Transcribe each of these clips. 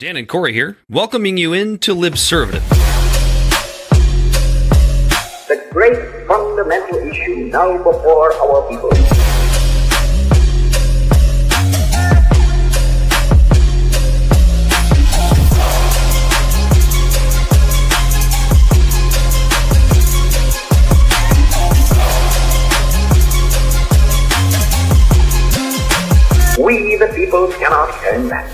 Dan and Corey here, welcoming you into Libservative. The great fundamental issue now before our people. We, the people, cannot turn back.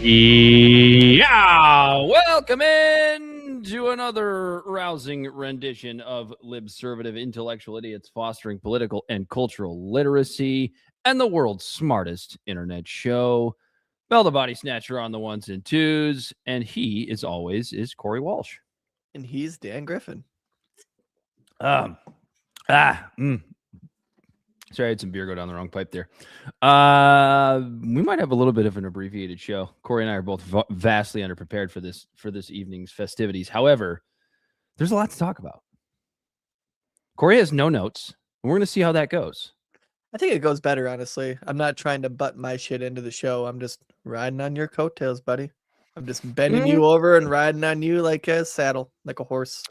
Yeah, welcome in to another rousing rendition of Libservative, intellectual idiots fostering political and cultural literacy, and the world's smartest internet show. Bell the Body Snatcher on the ones and twos, and he, as always, is Corey Walsh. And he's Dan Griffin. Sorry, I had some beer go down the wrong pipe there. We might have a little bit of an abbreviated show. Corey and I are both vastly underprepared for this evening's festivities. However, there's a lot to talk about. Corey has no notes, and we're going to see how that goes. I think it goes better, honestly. I'm not trying to butt my shit into the show. I'm just riding on your coattails, buddy. I'm just bending you over and riding on you like a saddle, like a horse.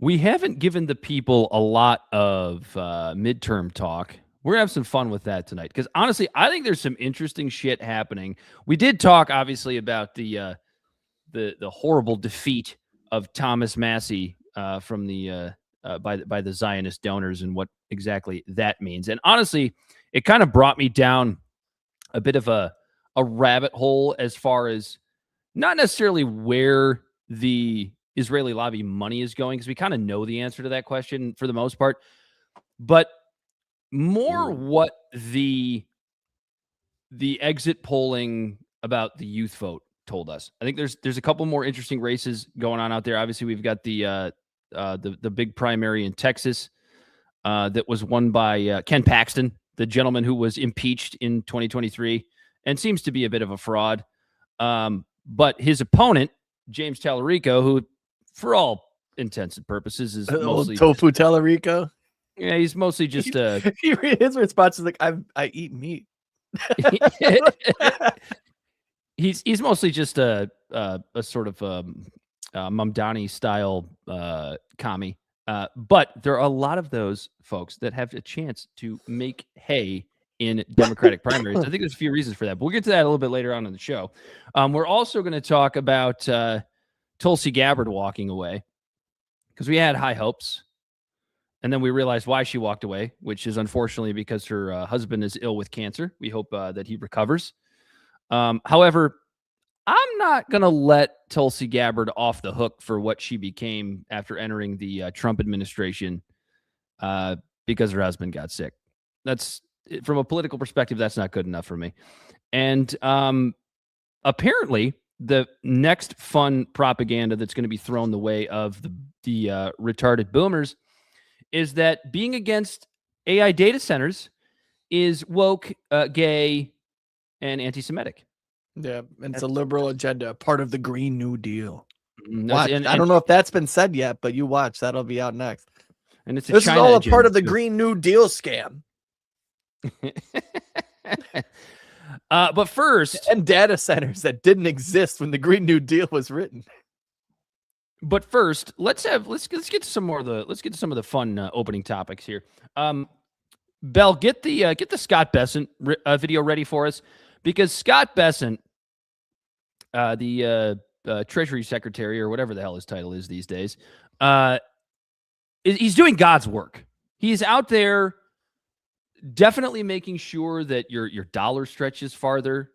We haven't given the people a lot of midterm talk. We're going to have some fun with that tonight because, honestly, I think there's some interesting shit happening. We did talk, obviously, about the horrible defeat of Thomas Massie from the by the Zionist donors and what exactly that means. And honestly, it kind of brought me down a bit of a rabbit hole as far as not necessarily where the Israeli lobby money is going, because we kind of know the answer to that question for the most part, but more what the exit polling about the youth vote told us. I think there's a couple more interesting races going on out there. Obviously, we've got the big primary in Texas that was won by Ken Paxton, the gentleman who was impeached in 2023 and seems to be a bit of a fraud. But his opponent, James Talarico, who for all intents and purposes is mostly tofu Talarico. Yeah, he's mostly just his response is like, I eat meat. he's mostly just a sort of Mamdani style commie. But there are a lot of those folks that have a chance to make hay in Democratic primaries. I think there's a few reasons for that, but we'll get to that a little bit later on in the show. We're also going to talk about Tulsi Gabbard walking away because we had high hopes, and then we realized why she walked away, which is unfortunately because her husband is ill with cancer. We hope that he recovers. However, I'm not going to let Tulsi Gabbard off the hook for what she became after entering the Trump administration because her husband got sick. That's, from a political perspective, that's not good enough for me. And apparently, the next fun propaganda that's going to be thrown the way of the retarded boomers is that being against AI data centers is woke, gay, and anti-Semitic. Yeah, and it's a liberal agenda, part of the Green New Deal. I I don't know if that's been said yet, but you watch. That'll be out next. And it's This is all a part of the Green New Deal scam. But first, and data centers that didn't exist when the Green New Deal was written. But first, let's get to some of the fun opening topics here. Bell, get the Scott Bessent video ready for us, because Scott Bessent, the Treasury Secretary or whatever the hell his title is these days, he's doing God's work. He's out there definitely making sure that your dollar stretches farther.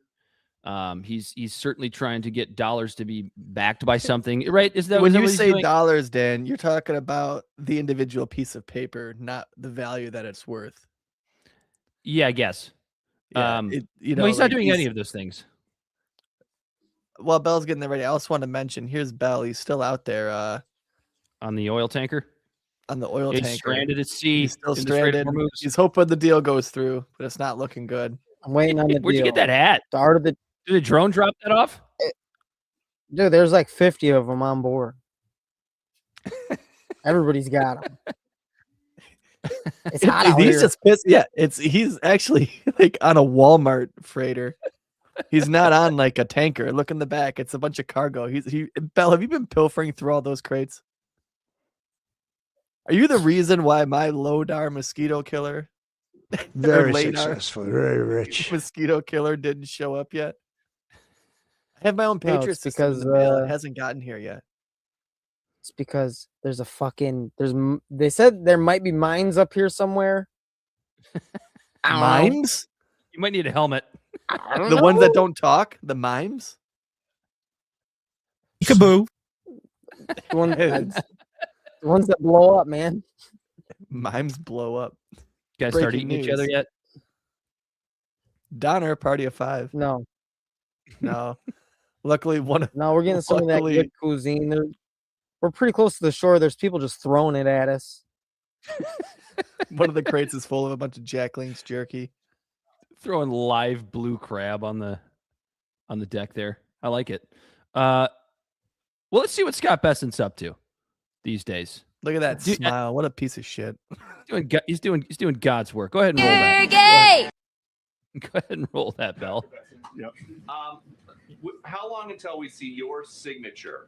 He's certainly trying to get dollars to be backed by something, right? Is that when you say dollars, Dan? You're talking about the individual piece of paper, not the value that it's worth. Yeah, I guess. Yeah, no, he's not doing any of those things. Well, Bell's getting that ready. I also want to mention, here's Bell. He's still out there on the oil tanker. On the oil tanker, stranded at sea. He's still stranded. He's hoping the deal goes through, but it's not looking good. I'm waiting on the deal. Where'd you get that hat? Did the drone drop that off? Dude, there's like 50 of them on board. Everybody's got them. It's hot out He's here. just pissed. Yeah, he's actually like on a Walmart freighter. He's not on like a tanker. Look in the back. It's a bunch of cargo. Belle, have you been pilfering through all those crates? Are you the reason why my Lodar mosquito killer, Very Ladar successful, very rich. mosquito killer didn't show up yet? I have my own No, Patriot it's system in because, the mail. It hasn't gotten here yet. It's because they said there might be mines up here somewhere. I don't know. Mimes? You might need a helmet. I don't The know. ones that don't talk? The mimes? Kaboo. The ones that blow up, man. Mimes blow up. You guys start Breaking eating each other news. yet? Donner, party of 5. No, No. Luckily, we're getting some of that Luckily- good cuisine. We're pretty close to the shore. There's people just throwing it at us. one of the crates is full of a bunch of Jack Link's jerky. Throwing live blue crab on the deck there. I like it. Well, let's see what Scott Bessent's up to these days. Look at that Dude, smile. What a piece of shit. He's doing God's work. Go ahead and roll You're that. gay. Go ahead and roll that, Bell. Yep. How long until we see your signature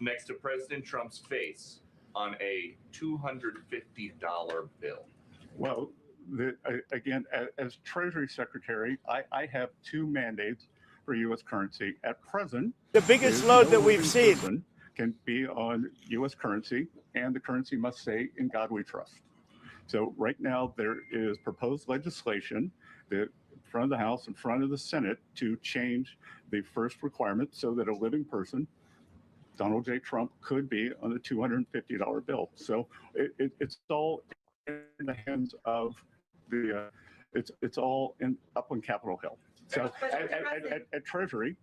next to President Trump's face on a $250 bill? Well, again, as Treasury Secretary, I have 2 mandates for U.S. currency. At present, The biggest load that we've seen. person can be on U.S. currency, and the currency must say, "In God we trust." So right now, there is proposed legislation that in front of the House, in front of the Senate, to change the first requirement so that a living person, Donald J. Trump, could be on a $250 bill. So it's all in the hands of the, it's all up on Capitol Hill. So at Treasury,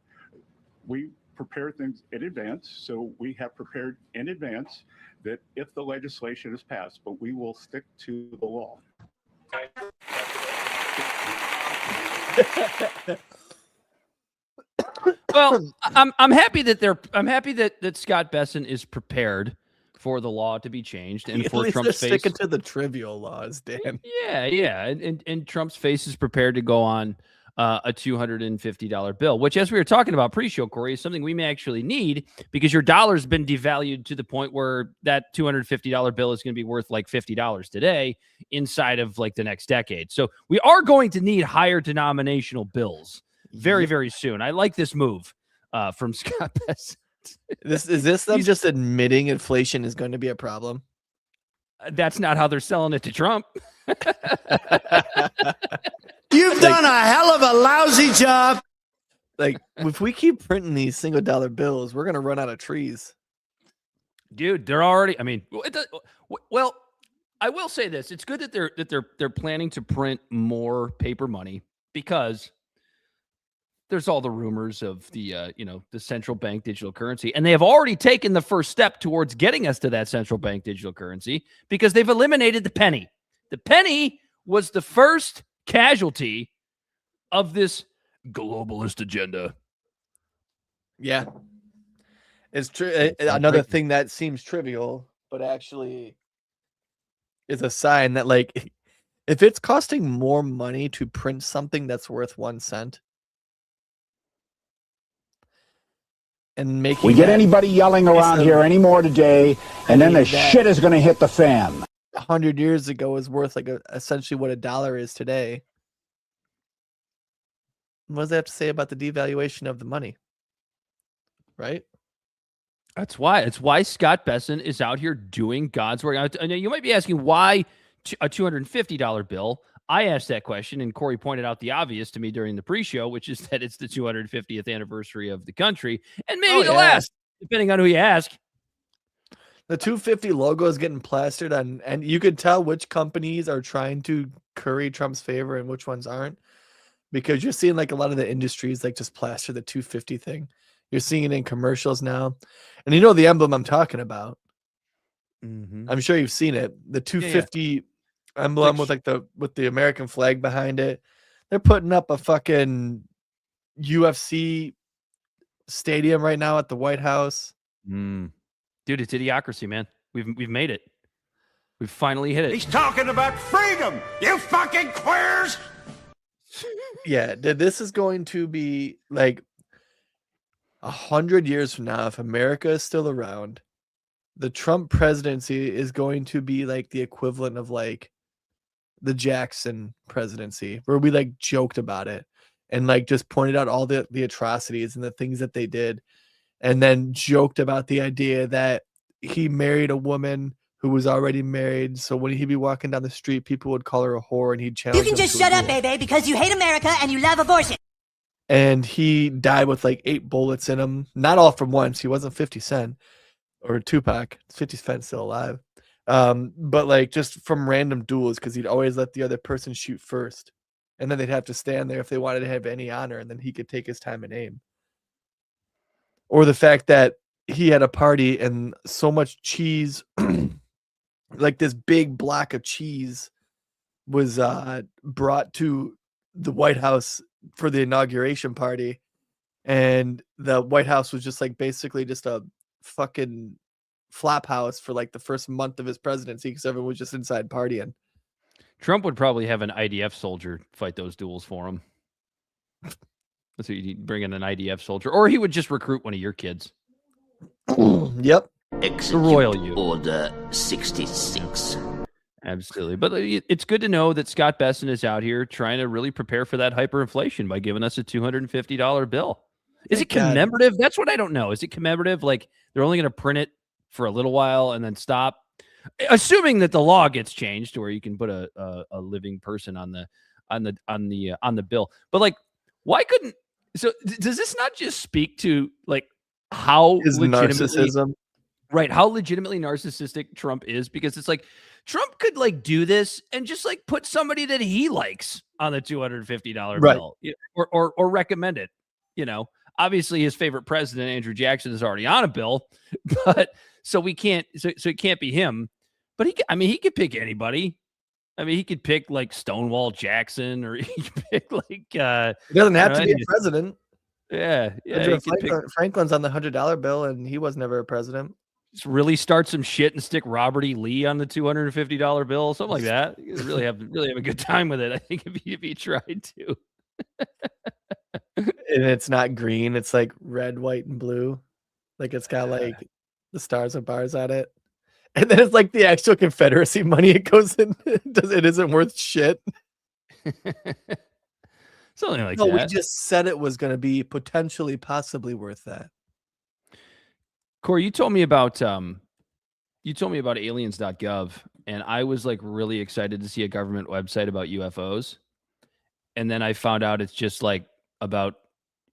we prepare things in advance. So we have prepared in advance that if the legislation is passed, but we will stick to the law. Well, I'm happy that Scott Bessent is prepared for the law to be changed and At for least Trump's they're face. sticking to the trivial laws, Dan. Yeah, and Trump's face is prepared to go on a $250 bill, which, as we were talking about pre-show, Corey, is something we may actually need because your dollar's been devalued to the point where that $250 bill is going to be worth like $50 today inside of like the next decade. So we are going to need higher denominational bills very, very soon. I like this move from Scott Bessent. Is this them just admitting inflation is going to be a problem? That's not how they're selling it to Trump. You've done a hell of a lousy job. Like, if we keep printing these $1 bills, we're gonna run out of trees. Dude, they're already. I mean, well, I will say this: it's good that they're planning to print more paper money because there's all the rumors of the the central bank digital currency, and they have already taken the first step towards getting us to that central bank digital currency because they've eliminated the penny. The penny was the first casualty of this globalist agenda. Yeah, it's true. Another thing that seems trivial, but actually is a sign that, like, if it's costing more money to print something that's worth 1 cent, and making we get anybody yelling around here anymore today, and then the shit is going to hit the fan. 100 years ago is worth like essentially what $1 is today. What does that have to say about the devaluation of the money? Right? It's why Scott Bessent is out here doing God's work. I know you might be asking why a $250 bill. I asked that question, and Corey pointed out the obvious to me during the pre-show, which is that it's the 250th anniversary of the country, and maybe the last, depending on who you ask. The 250 logo is getting plastered on, and you could tell which companies are trying to curry Trump's favor and which ones aren't, because you're seeing like a lot of the industries like just plaster the 250 thing. You're seeing it in commercials now, and you know the emblem I'm talking about. I'm sure you've seen it. The 250 emblem with like the American flag behind it. They're putting up a fucking UFC stadium right now at the White House. Dude, it's idiocracy, man. We've made it. We finally hit it. He's talking about freedom, you fucking queers! Yeah, this is going to be like 100 years from now, if America is still around, the Trump presidency is going to be like the equivalent of like the Jackson presidency, where we like joked about it and like just pointed out all the atrocities and the things that they did, and then joked about the idea that he married a woman who was already married, so when he'd be walking down the street, people would call her a whore, and he'd challenge. You can just shut up, baby, because you hate America and you love abortion. And he died with like 8 bullets in him, not all from once. He wasn't 50 Cent or Tupac. 50 Cent's still alive, but like just from random duels, because he'd always let the other person shoot first, and then they'd have to stand there if they wanted to have any honor, and then he could take his time and aim. Or the fact that he had a party and so much cheese. Like this big block of cheese was brought to the White House for the inauguration party, and the White House was just like basically just a fucking flop house for like the first month of his presidency, because everyone was just inside partying. Trump would probably have an IDF soldier fight those duels for him. So you'd bring in an IDF soldier, or he would just recruit one of your kids. Yep. The royal you. Order 66. Absolutely. But it's good to know that Scott Bessent is out here trying to really prepare for that hyperinflation by giving us a $250 bill. Is it commemorative? That's what I don't know. Is it commemorative? Like they're only going to print it for a little while and then stop? Assuming that the law gets changed to where you can put a living person on the bill. But like, why couldn't? So does this not just speak to like how his narcissism? Right, how legitimately narcissistic Trump is, because it's like Trump could like do this and just like put somebody that he likes on the $250 bill, or recommend it. You know, obviously his favorite president, Andrew Jackson, is already on a bill, but so we can't, so it can't be him. But he could pick anybody. I mean, he could pick like Stonewall Jackson, or he could pick like. He doesn't have to be a president. Yeah. Franklin's on the $100 bill, and he was never a president. Just really start some shit and stick Robert E. Lee on the $250 bill, something like that. You could really have a good time with it. I think if he tried to. And it's not green; it's like red, white, and blue. Like it's got like the stars and bars on it, and then it's like the actual Confederacy money. It goes in. It isn't worth shit. Something like that. We just said it was going to be potentially, possibly worth that. Corey, you told me about aliens.gov, and I was like really excited to see a government website about UFOs. And then I found out it's just like about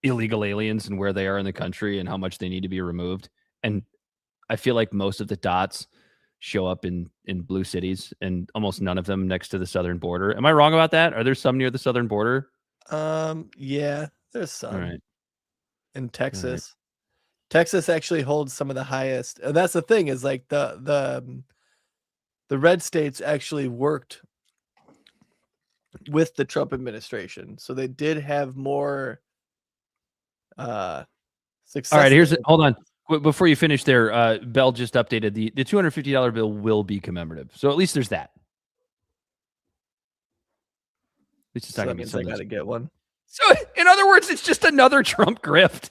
illegal aliens and where they are in the country and how much they need to be removed. And I feel like most of the dots show up in blue cities, and almost none of them next to the southern border. Am I wrong about that? Are there some near the southern border? Yeah, there's some. All right. In Texas. Texas actually holds some of the highest. And that's the thing, is like the red states actually worked with the Trump administration. So they did have more success. All right, hold on. Before you finish there, Bell just updated the $250 bill will be commemorative. So at least there's that. At least it's not going to be something. I got to get one. So in other words, it's just another Trump grift.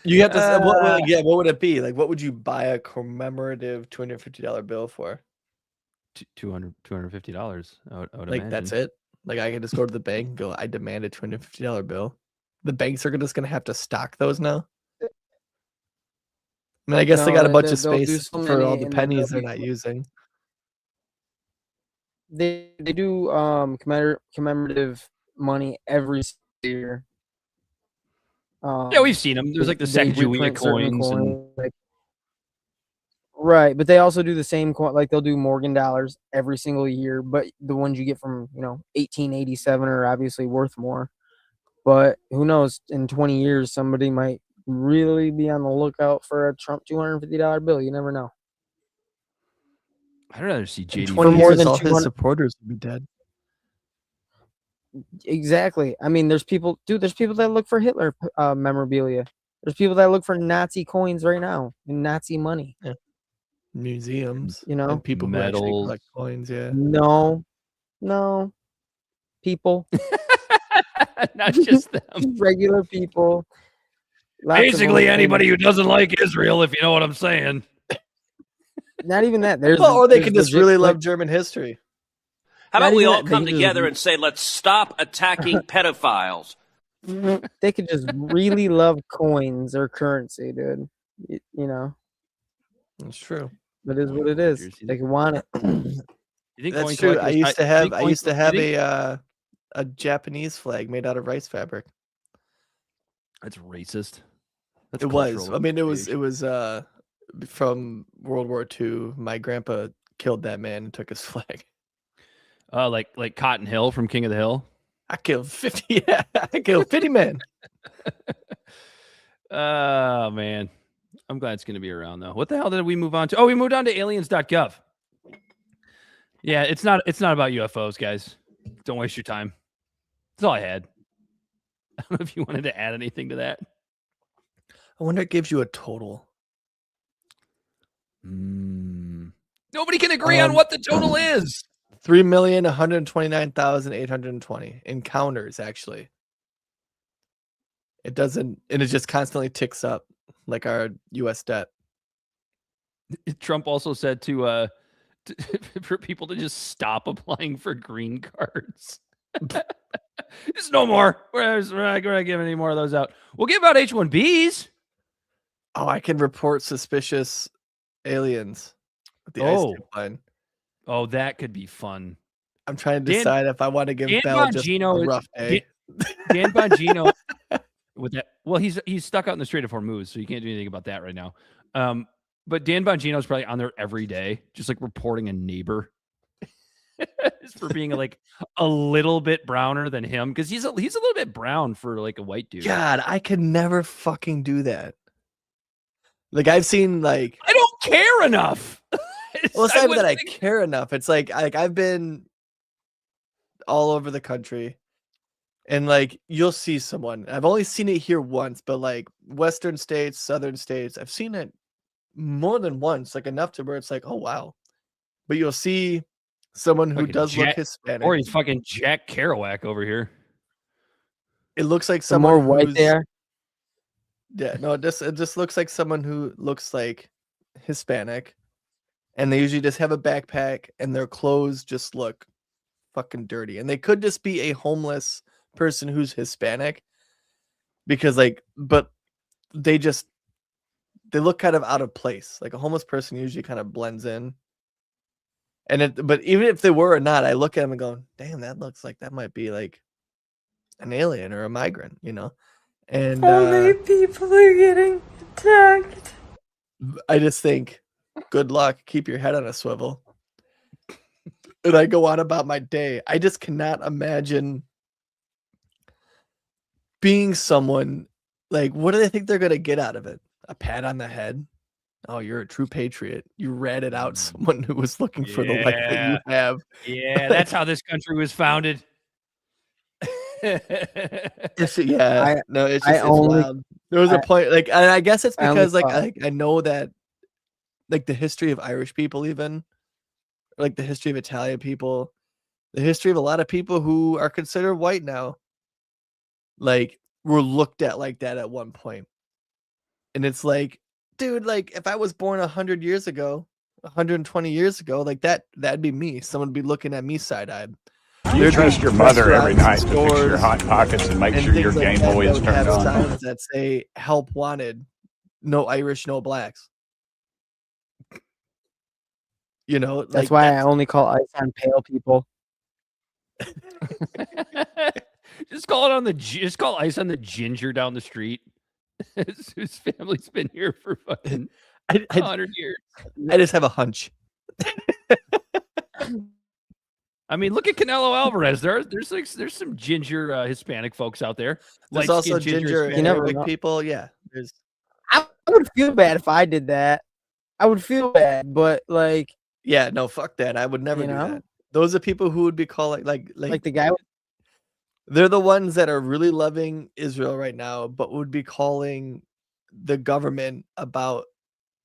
You have to what would it be? Like, what would you buy a commemorative $250 bill for? $250. I would like imagine. That's it. Like I can just go to the bank and go, I demand a $250 bill. The banks are just gonna have to stock those now. I mean, I guess they got a bunch of space for all the pennies they're not using. They do commemorative money every year. Yeah, we've seen them. There's like the Sacagawea coins. Right, but they also do the same coin. Like they'll do Morgan dollars every single year, but the ones you get from 1887 are obviously worth more. But who knows? In 20 years, somebody might really be on the lookout for a Trump $250 bill. You never know. I'd rather see JD. For more than all his supporters would be dead. Exactly. I mean, there's people that look for Hitler memorabilia. There's people that look for Nazi coins right now and Nazi money. Yeah. Museums, You know? and people who actually Medals. collect coins. Yeah. No, people, Not just them. regular people. Lots of Basically, them, anybody and who doesn't like Israel, if you know what I'm saying. not even that. There's Well, or they there's could just legit really clip- love German history. How Not about we even all that, they come can just- together and say, let's stop attacking pedophiles? They could just really love coins or currency, dude. You know, That's true. it is what it is. They can want it. You think That's coin true. I collectors- used to you have think I coin- used to you have think- a Japanese flag made out of rice fabric. That's racist. That's It was. cultural I mean, it was appropriation. from World War II. My grandpa killed that man and took his flag. Like Cotton Hill from King of the Hill. I killed 50. Yeah, I killed 50 men. Oh man, I'm glad it's going to be around though. What the hell did we move on to? Oh, we moved on to aliens.gov. Yeah, it's not about UFOs, guys. Don't waste your time. That's all I had. I don't know if you wanted to add anything to that. I wonder it gives you a total. Nobody can agree on what the total is. 3,129,820 encounters, actually. It doesn't, and it just constantly ticks up like our U.S. debt. Trump also said to for people to just stop applying for green cards. There's no more. We're not going to give any more of those out. We'll give out H-1Bs. Oh, I can report suspicious aliens with the Oh. ice line. Oh, that could be fun. I'm trying to Dan- decide if I want to give Dan Bell just a Bongino is- rough day. Dan Bongino with that. Well, he's stuck out in the Strait of Hormuz, so you can't do anything about that right now. But Dan Bongino is probably on there every day, just like reporting a neighbor just for being like a little bit browner than him, because he's a little bit brown for like a white dude. God, I could never fucking do that. Like I've seen like I don't care enough. well, it's not even that I wouldn't think- care enough. It's like I've been all over the country, and like you'll see someone. I've only seen it here once, but like Western states, Southern states, I've seen it more than once, like enough to where it's like, oh wow. But you'll see someone who Fucking does look Jack- Hispanic. Or he's fucking Jack Kerouac over here. It looks like The someone more white who's- they are, Yeah, no, it just looks like someone who looks like Hispanic, and they usually just have a backpack, and their clothes just look fucking dirty, and they could just be a homeless person who's Hispanic, because like, but they look kind of out of place. Like a homeless person usually kind of blends in, but even if they were or not, I look at them and go, damn, that looks like that might be like an alien or a migrant, you know. And people are getting attacked. I just think, good luck. Keep your head on a swivel. And I go on about my day. I just cannot imagine being someone like, what do they think they're going to get out of it? A pat on the head? Oh, you're a true patriot. You ratted out someone who was looking for the life that you have. Yeah, that's how this country was founded. It's just only- wild. There was a point, like, and I guess it's I only because, like, thought- I know that, like, the history of Irish people, even, like, the history of Italian people, the history of a lot of people who are considered white now, like, were looked at like that at one point. And it's like, dude, like, if I was born 100 years ago, 120 years ago, like, that'd be me. Someone would be looking at me side-eyed. You There'd trust be your mother every night restaurants, to fix your stores, hot pockets and make and sure your things like Game that Boy that is would turned have on. signs that say help wanted, no Irish, no blacks. You know, that's like, why I only call ice on pale people. Just call ice on the ginger down the street. Whose family's been here for fucking 100 years. I just have a hunch. I mean, look at Canelo Alvarez. There's some ginger Hispanic folks out there. There's Light-skinned also ginger Hispanic. and never Arabic know. people. Yeah, there's I would feel bad if I did that. I would feel bad, but like, yeah, no, fuck that. I would never You do know? that. Those are people who would be calling like the guy. they're the ones that are really loving Israel right now, but would be calling the government about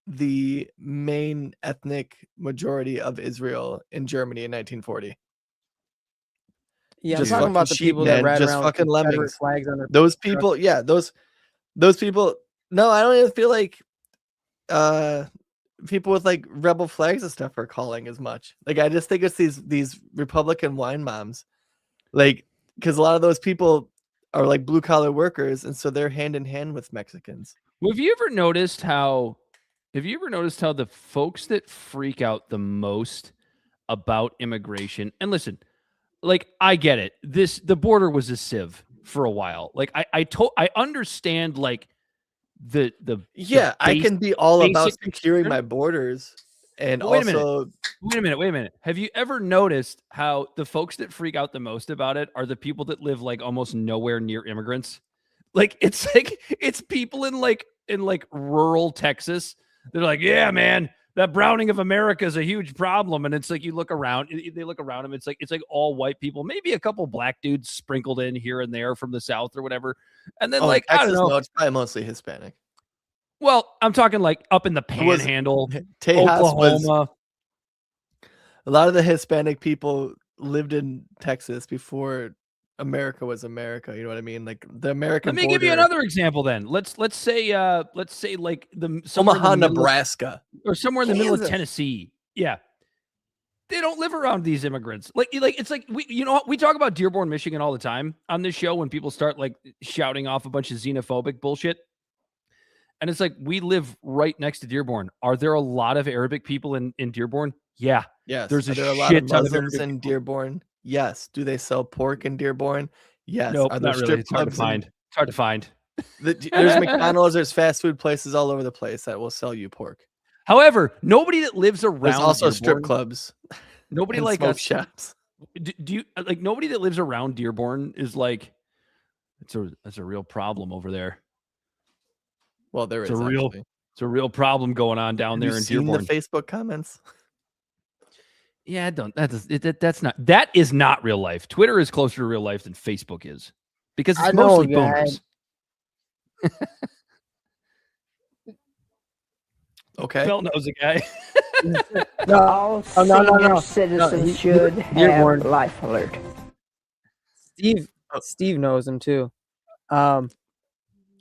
the main ethnic majority of Israel in Germany in 1940. Yeah, Just I'm talking about fucking the people sheep, that man, ride just around fucking with Confederate lemmings. flags on their Those truck. people, yeah, those people. No, I don't even feel like people with like rebel flags and stuff are calling as much. Like, I just think it's these Republican wine moms, like, because a lot of those people are like blue collar workers, and so they're hand in hand with Mexicans. Well, have you ever noticed how the folks that freak out the most about immigration, and listen, like, I get it. The border was a sieve for a while. Like, I understand, like, the I can be all about basic securing concern. my borders, and But wait a also minute. Have you ever noticed how the folks that freak out the most about it are the people that live like almost nowhere near immigrants? Like, it's people in rural Texas. They're like, yeah, man, that browning of America is a huge problem. And it's like, you look around, they look around them. It's like all white people, maybe a couple black dudes sprinkled in here and there from the South or whatever. And then I Texas, don't know. no, it's probably mostly Hispanic. Well, I'm talking like up in the Panhandle, Oklahoma. A lot of the Hispanic people lived in Texas before America was America. You know what I mean? Like the American. Let me give you another example. Then let's say like Omaha, Nebraska, or somewhere in the middle of Kansas. Tennessee. Yeah, they don't live around these immigrants. Like it's like we talk about Dearborn, Michigan all the time on this show when people start like shouting off a bunch of xenophobic bullshit. And it's like, we live right next to Dearborn. Are there a lot of Arabic people in Dearborn? Yeah. Yes. There's Are there a lot of Muslims in Dearborn? Yes. Do they sell pork in Dearborn? Yes. Nope, Are there not really. strip It's hard to clubs find. It's hard to find. There's McDonald's, there's fast food places all over the place that will sell you pork. However, nobody that lives around There's also Dearborn, strip clubs. Nobody and like smoke us. shops. Do you like nobody that lives around Dearborn is like, it's a real problem over there. Well, there is it's a real problem going on down there in Dearborn. The Facebook comments. Yeah, that is not real life. Twitter is closer to real life than Facebook is, because it's mostly boomers. Okay. Bell knows a guy. All senior citizens should have life alert. Steve knows him too.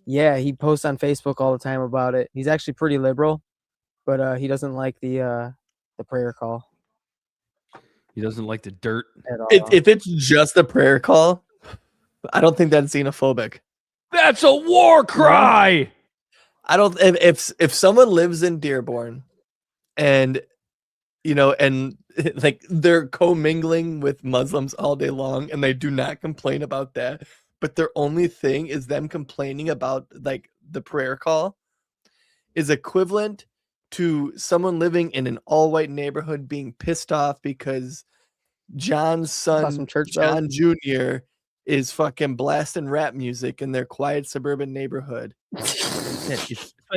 Yeah, he posts on Facebook all the time about it. He's actually pretty liberal, but he doesn't like the prayer call. He doesn't like the dirt at all. If it's just a prayer call, I don't think that's xenophobic. That's a war cry. I don't. If someone lives in Dearborn, and and like they're commingling with Muslims all day long, and they do not complain about that, but their only thing is them complaining about like the prayer call, is equivalent to someone living in an all-white neighborhood being pissed off because John's son, John Jr., is fucking blasting rap music in their quiet suburban neighborhood. I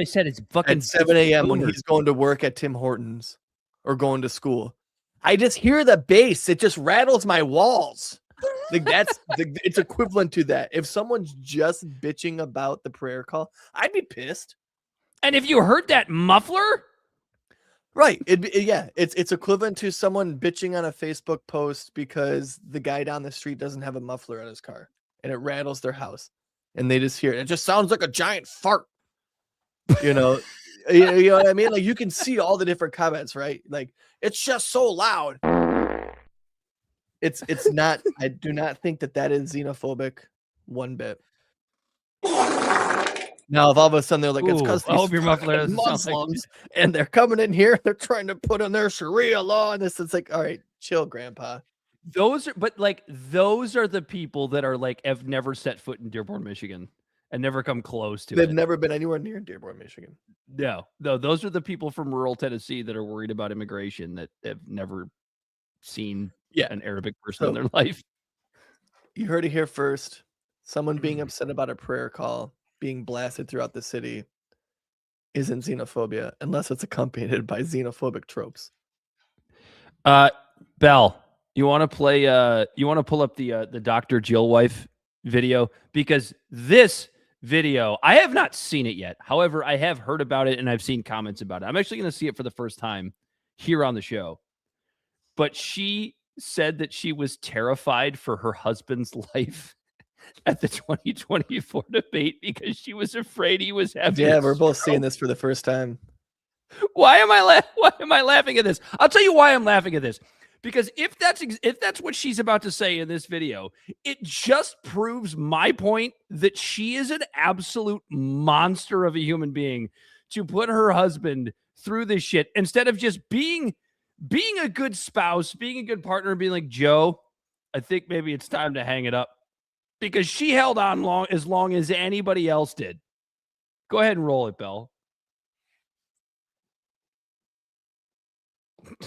said it's fucking at 7 a.m. when he's going to work at Tim Hortons or going to school. I just hear the bass. It just rattles my walls. Like it's equivalent to that. If someone's just bitching about the prayer call, I'd be pissed. And if you heard that muffler, right? It's equivalent to someone bitching on a Facebook post because the guy down the street doesn't have a muffler on his car and it rattles their house, and they just hear it. It just sounds like a giant fart. You know what I mean? Like, you can see all the different comments, right? Like, it's just so loud. It's not. I do not think that is xenophobic one bit. Now, if all of a sudden they're like, it's because I hope your muffler doesn't sound Muslims and they're coming in here, they're trying to put in their Sharia law and this, it's like, all right, chill, Grandpa. Those are the people that are like, have never set foot in Dearborn, Michigan, and never come close to it. They've never been anywhere near Dearborn, Michigan. No, those are the people from rural Tennessee that are worried about immigration, that have never seen an Arabic person in their life. You heard it here first. Someone being upset about a prayer call being blasted throughout the city isn't xenophobia unless it's accompanied by xenophobic tropes. Bell, you want to play? You want to pull up the Dr. Jill wife video, because this video. I have not seen it yet. However, I have heard about it and I've seen comments about it. I'm actually going to see it for the first time here on the show. But she said that she was terrified for her husband's life at the 2024 debate because she was afraid he was having. Yeah, we're both seeing this for the first time. Why am I laughing at this? I'll tell you why I'm laughing at this. Because if that's what she's about to say in this video, it just proves my point that she is an absolute monster of a human being to put her husband through this shit instead of just being a good spouse, being a good partner, being like, Joe, I think maybe it's time to hang it up. Because she held on as long as anybody else did. Go ahead and roll it, Belle.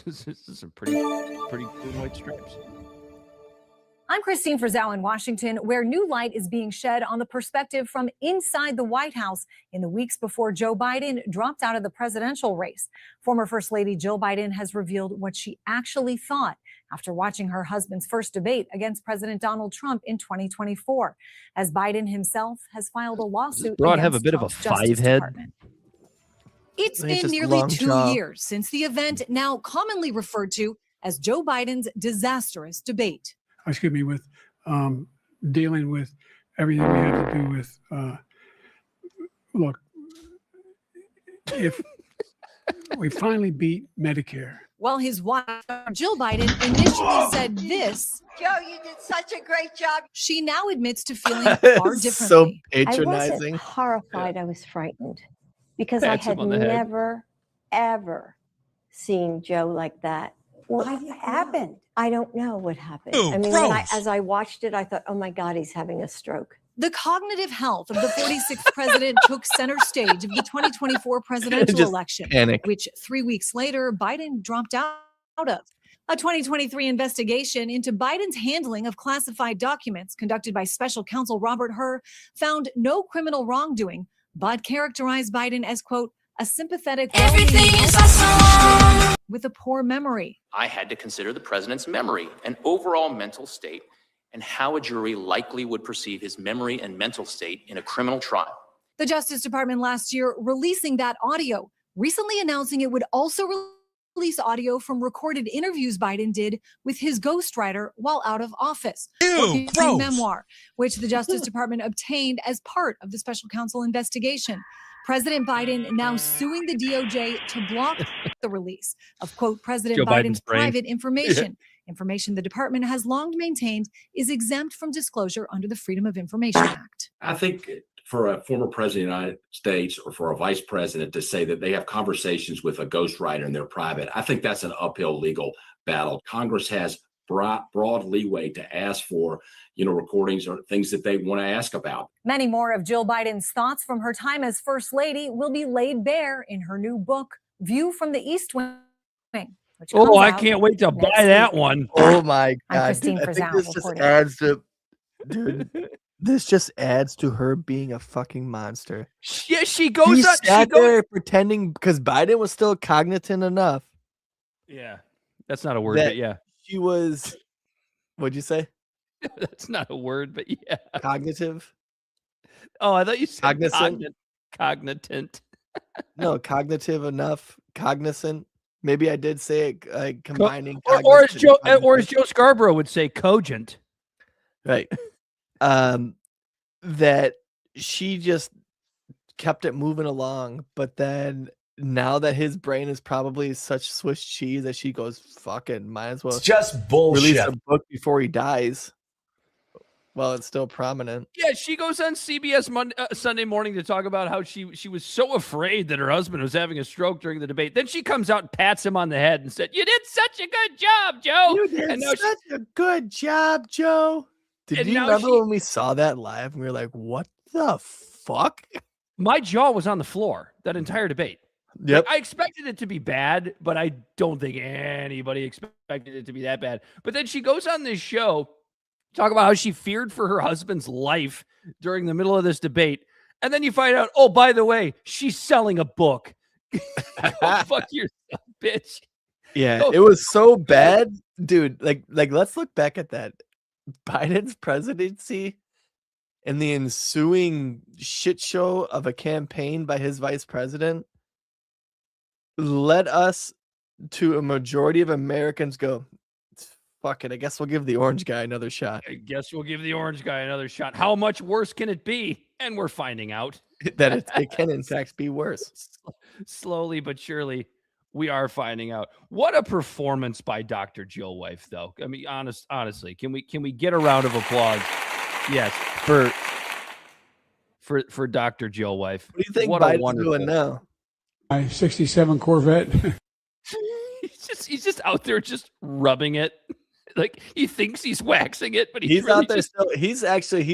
This is some pretty good white stripes. I'm Christine Frizzell in Washington, where new light is being shed on the perspective from inside the White House in the weeks before Joe Biden dropped out of the presidential race. Former First Lady Jill Biden has revealed what she actually thought after watching her husband's first debate against President Donald Trump in 2024, as Biden himself has filed a lawsuit. Does Broad have a bit of a five head? It's been nearly 2 years since the event now commonly referred to as Joe Biden's disastrous debate. Excuse me, with dealing with everything we had to do with, look, if we finally beat Medicare. Well, his wife, Jill Biden, initially said this. Joe, you did such a great job. She now admits to feeling far differently. So patronizing. I wasn't horrified. I was frightened because I had never, ever seen Joe like that. What happened? I don't know what happened. Ew, I mean, gross. as I watched it, I thought, oh my God, he's having a stroke. The cognitive health of the 46th president took center stage of the 2024 presidential election, which 3 weeks later, Biden dropped out of. A 2023 investigation into Biden's handling of classified documents conducted by special counsel Robert Hur found no criminal wrongdoing, but characterized Biden as, quote, a sympathetic with a poor memory. I had to consider the president's memory and overall mental state and how a jury likely would perceive his memory and mental state in a criminal trial. The Justice Department last year releasing that audio, recently announcing it would also release audio from recorded interviews Biden did with his ghostwriter while out of office. Ew, gross. Memoir, which the Justice Department obtained as part of the special counsel investigation. President Biden now suing the DOJ to block the release of, quote, President Biden's private information. Information the department has long maintained is exempt from disclosure under the Freedom of Information Act. I think for a former president of the United States or for a vice president to say that they have conversations with a ghostwriter and they're private, I think that's an uphill legal battle. Congress has broad leeway to ask for, recordings or things that they want to ask about. Many more of Jill Biden's thoughts from her time as First Lady will be laid bare in her new book, View from the East Wing. Oh, I can't wait to buy that one. Oh my I'm God. Christine Dude, I think Frizzell this just reporting. adds to this just adds to her being a fucking monster. Yeah, she goes She up. sat there pretending because Biden was still cognizant enough. Yeah, that's not a word, that but yeah. She was, what'd you say? That's not a word, but yeah. Cognitive? Oh, I thought you said Cognizant? cognitant. No, cognitive enough. Cognizant. Maybe I did say it like combining. Or as Joe cognizant. Scarborough would say, cogent. Right. That she just kept it moving along, but then now that his brain is probably such Swiss cheese that she goes, fucking might as well It's just bullshit. release a book before he dies. Well, it's still prominent. Yeah, she goes on CBS Sunday morning to talk about how she was so afraid that her husband was having a stroke during the debate. Then she comes out and pats him on the head and said, "You did such a good job, Joe." You did such a good job, Joe. Did you remember when we saw that live and we were like, what the fuck? My jaw was on the floor that entire debate. Yep. Like, I expected it to be bad, but I don't think anybody expected it to be that bad. But then she goes on this show, talk about how she feared for her husband's life during the middle of this debate. And then you find out, oh, by the way, she's selling a book. Go fuck yourself, bitch. Yeah, it was so bad, dude. Like let's look back at that. Biden's presidency and the ensuing shit show of a campaign by his vice president led us to a majority of Americans go, fuck it, I guess we'll give the orange guy another shot. I guess we'll give the orange guy another shot. How much worse can it be? And we're finding out that it can in fact be worse. Slowly but surely, we are finding out. What a performance by Dr. Jill Wife, though. I mean, honestly, can we get a round of applause? Yes, for Dr. Jill Wife. What do you think what Biden's doing now? My 67 Corvette. he's just out there just rubbing it. Like he thinks he's waxing it, but he's really out there still. He's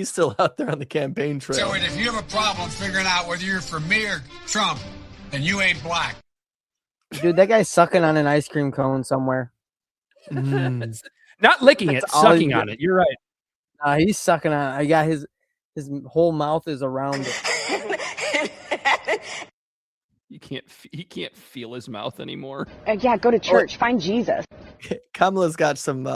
still out there on the campaign trail. So if you have a problem figuring out whether you're for me or Trump, then you ain't black. Dude, that guy's sucking on an ice cream cone somewhere. Not licking it, sucking on it. You're right. He's sucking on it. I got his whole mouth is around it. He can't feel his mouth anymore. Yeah, go to church. Find Jesus. Kamala's got some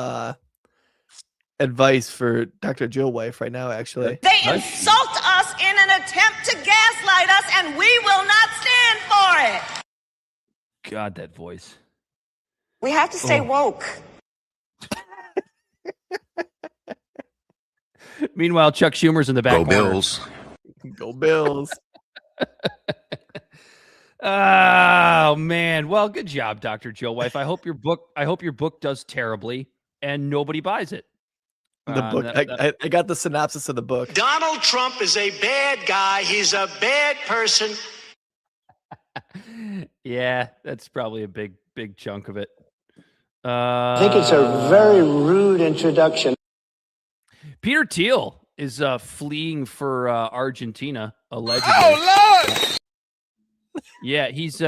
advice for Dr. Jill Wife right now, actually. They insult us in an attempt to gaslight us, and we will not stand for it. God, that voice. We have to stay woke. Meanwhile, Chuck Schumer's in the back. Go Bills. Go Bills. Oh man. Well, good job, Dr. Jill Wife. I hope your book does terribly and nobody buys it. The book. I got the synopsis of the book. Donald Trump is a bad guy. He's a bad person. Yeah, that's probably a big chunk of it. I think it's a very rude introduction. Peter Thiel is fleeing for Argentina, allegedly. Oh Lord! Yeah, he's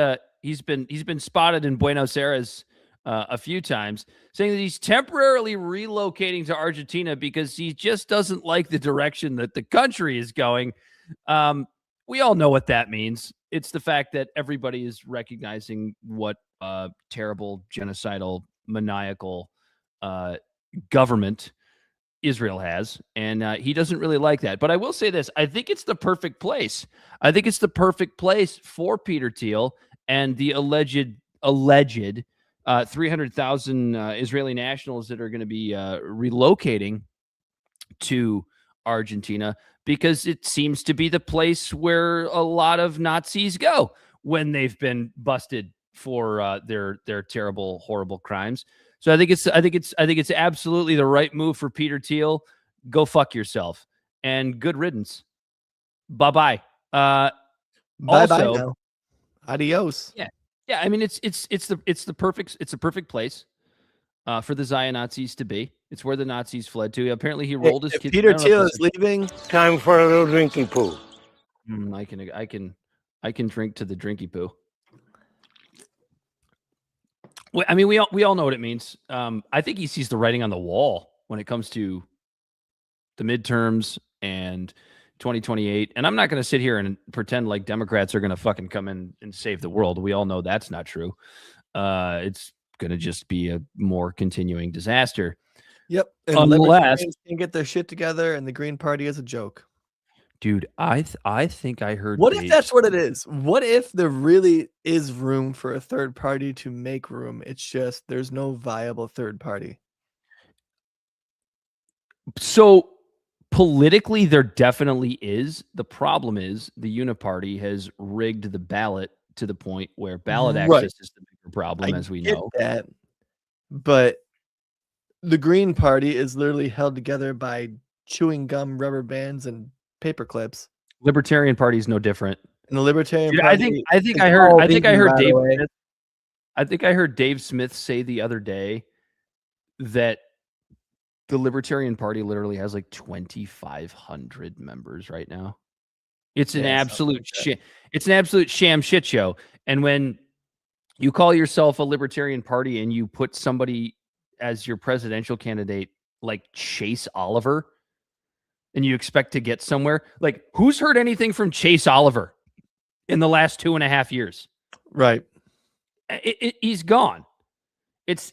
been spotted in Buenos Aires a few times, saying that he's temporarily relocating to Argentina because he just doesn't like the direction that the country is going. We all know what that means. It's the fact that everybody is recognizing what terrible, genocidal, maniacal government Israel has, and he doesn't really like that. But I will say this. I think it's the perfect place. I think it's the perfect place for Peter Thiel and the alleged 300,000 Israeli nationals that are going to be relocating to Argentina, because it seems to be the place where a lot of Nazis go when they've been busted for their terrible, horrible crimes. So I think it's absolutely the right move for Peter Thiel. Go fuck yourself and good riddance. Bye-bye. Bye-bye now. Adios. Yeah. Yeah, I mean it's the perfect place for the Zion Nazis to be. It's where the Nazis fled to. Apparently he rolled his kids. Peter Thiel is leaving. Time for a little drinking poo. I can drink to the drinky poo. Well, I mean, we all know what it means. I think he sees the writing on the wall when it comes to the midterms and 2028. And I'm not going to sit here and pretend like Democrats are going to fucking come in and save the world. We all know that's not true. It's going to just be a more continuing disaster. Yep. And unless can get their shit together, and the Green Party is a joke. Dude, I think I heard. What if that's what it is? What if there really is room for a third party to make room? It's just there's no viable third party. So politically, there definitely is. The problem is the Uniparty has rigged the ballot to the point where ballot access is the bigger problem, as we know. That, but the Green Party is literally held together by chewing gum, rubber bands, and paper clips. Libertarian Party is no different. And the Libertarian Dude, Party, I think I heard Dave Smith say the other day that the Libertarian Party literally has like 2,500 members right now. It's an absolute it's an absolute sham shit show. And when you call yourself a Libertarian Party and you put somebody as your presidential candidate like Chase Oliver, and you expect to get somewhere, like who's heard anything from Chase Oliver in the last 2.5 years? Right. He's gone. It's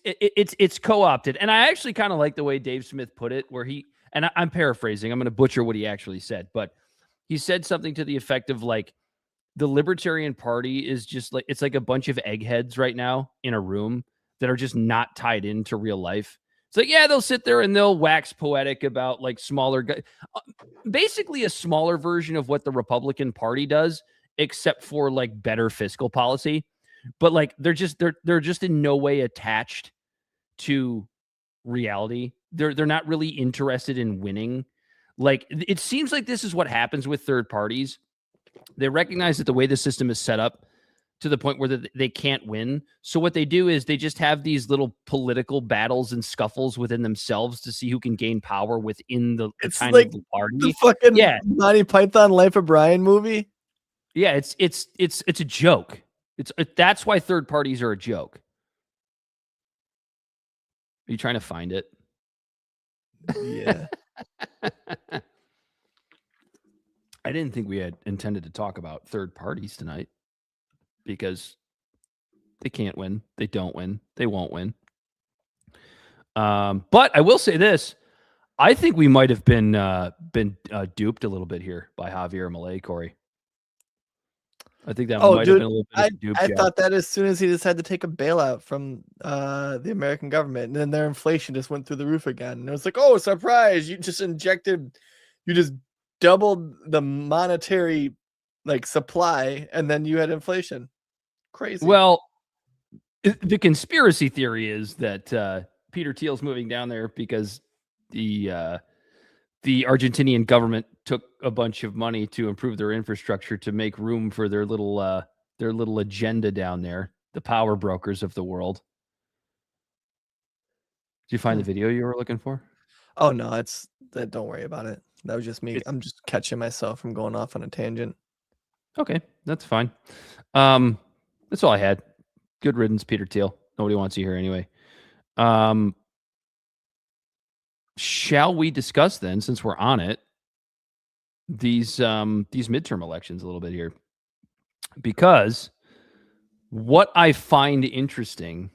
co-opted. And I actually kind of like the way Dave Smith put it, where and I'm paraphrasing. I'm going to butcher what he actually said, but he said something to the effect of like, the Libertarian Party is just like, it's like a bunch of eggheads right now in a room that are just not tied into real life. It's like, yeah, they'll sit there and they'll wax poetic about like smaller guys, basically a smaller version of what the Republican Party does, except for like better fiscal policy. But like, they're just in no way attached to reality. They're not really interested in winning. Like, it seems like this is what happens with third parties. They recognize that the way the system is set up to the point where they can't win. So what they do is they just have these little political battles and scuffles within themselves to see who can gain power within the tiny like little party. The fucking Monty Python Life of Brian movie. Yeah, it's a joke. That's why third parties are a joke. Are you trying to find it? Yeah. I didn't think we had intended to talk about third parties tonight because they can't win. They don't win. They won't win. But I will say this. I think we might have been duped a little bit here by Javier Milei, Corey. I think that might have been a little bit of a dupe I job. thought that as soon as he decided to take a bailout from the American government, and then their inflation just went through the roof again. And it was like, oh, surprise, you just doubled the monetary like supply, and then you had inflation. Crazy. Well, the conspiracy theory is that Peter Thiel's moving down there because the Argentinian government took a bunch of money to improve their infrastructure to make room for their little agenda down there, the power brokers of the world. Did you find the video you were looking for? Oh no, don't worry about it. That was just me. I'm just catching myself from going off on a tangent. Okay, that's fine. That's all I had. Good riddance, Peter Thiel. Nobody wants you here anyway. Shall we discuss then, since we're on it, these midterm elections a little bit here? Because what I find interesting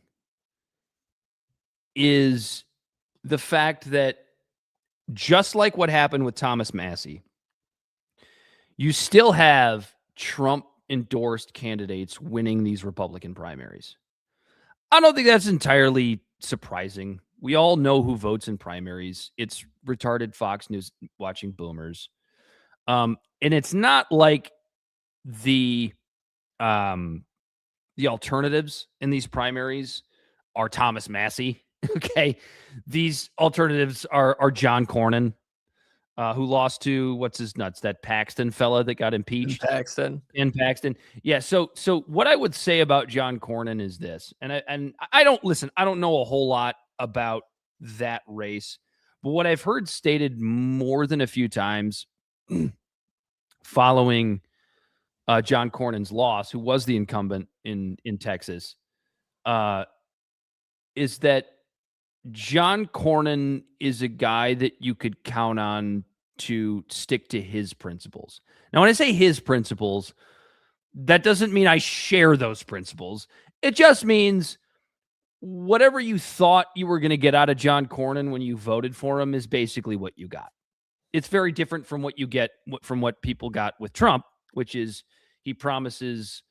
is the fact that just like what happened with Thomas Massie, you still have Trump-endorsed candidates winning these Republican primaries. I don't think that's entirely surprising. We all know who votes in primaries. It's retarded Fox News watching boomers. And it's not like the alternatives in these primaries are Thomas Massie. Okay. These alternatives are John Cornyn, who lost to what's his nuts, that Paxton fella that got impeached. Paxton. Yeah. So what I would say about John Cornyn is this, and I don't know a whole lot about that race, but what I've heard stated more than a few times following John Cornyn's loss, who was the incumbent in Texas, is that John Cornyn is a guy that you could count on to stick to his principles. Now, when I say his principles, that doesn't mean I share those principles. It just means whatever you thought you were going to get out of John Cornyn when you voted for him is basically what you got. It's very different from what you get from what people got with Trump, which is he promises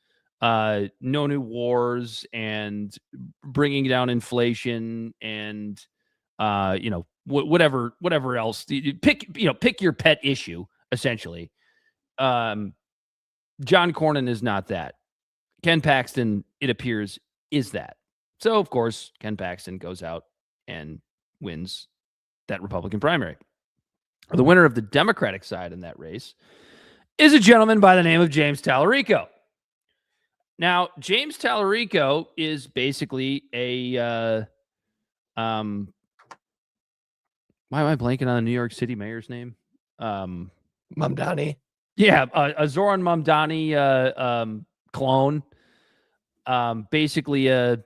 no new wars and bringing down inflation and whatever else. Pick your pet issue, essentially. John Cornyn is not that. Ken Paxton, it appears, is that. So, of course, Ken Paxton goes out and wins that Republican primary. The winner of the Democratic side in that race is a gentleman by the name of James Talarico. Now, James Talarico is basically a why am I blanking on the New York City mayor's name? Mamdani. Yeah, a Zoran Mamdani clone. Basically a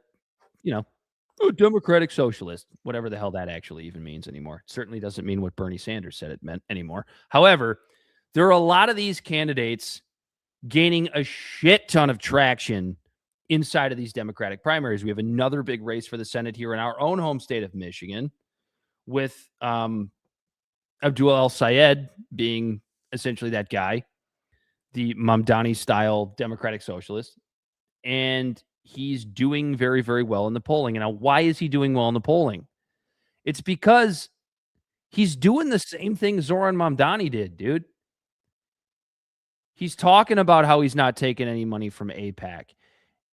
Democratic socialist, whatever the hell that actually even means anymore. It certainly doesn't mean what Bernie Sanders said it meant anymore. However, there are a lot of these candidates gaining a shit ton of traction inside of these Democratic primaries. We have another big race for the Senate here in our own home state of Michigan with Abdul al-Sayed being essentially that guy, the Mamdani style democratic socialist. And he's doing very, very well in the polling. And now, why is he doing well in the polling? It's because he's doing the same thing Zoran Mamdani did, dude. He's talking about how he's not taking any money from AIPAC.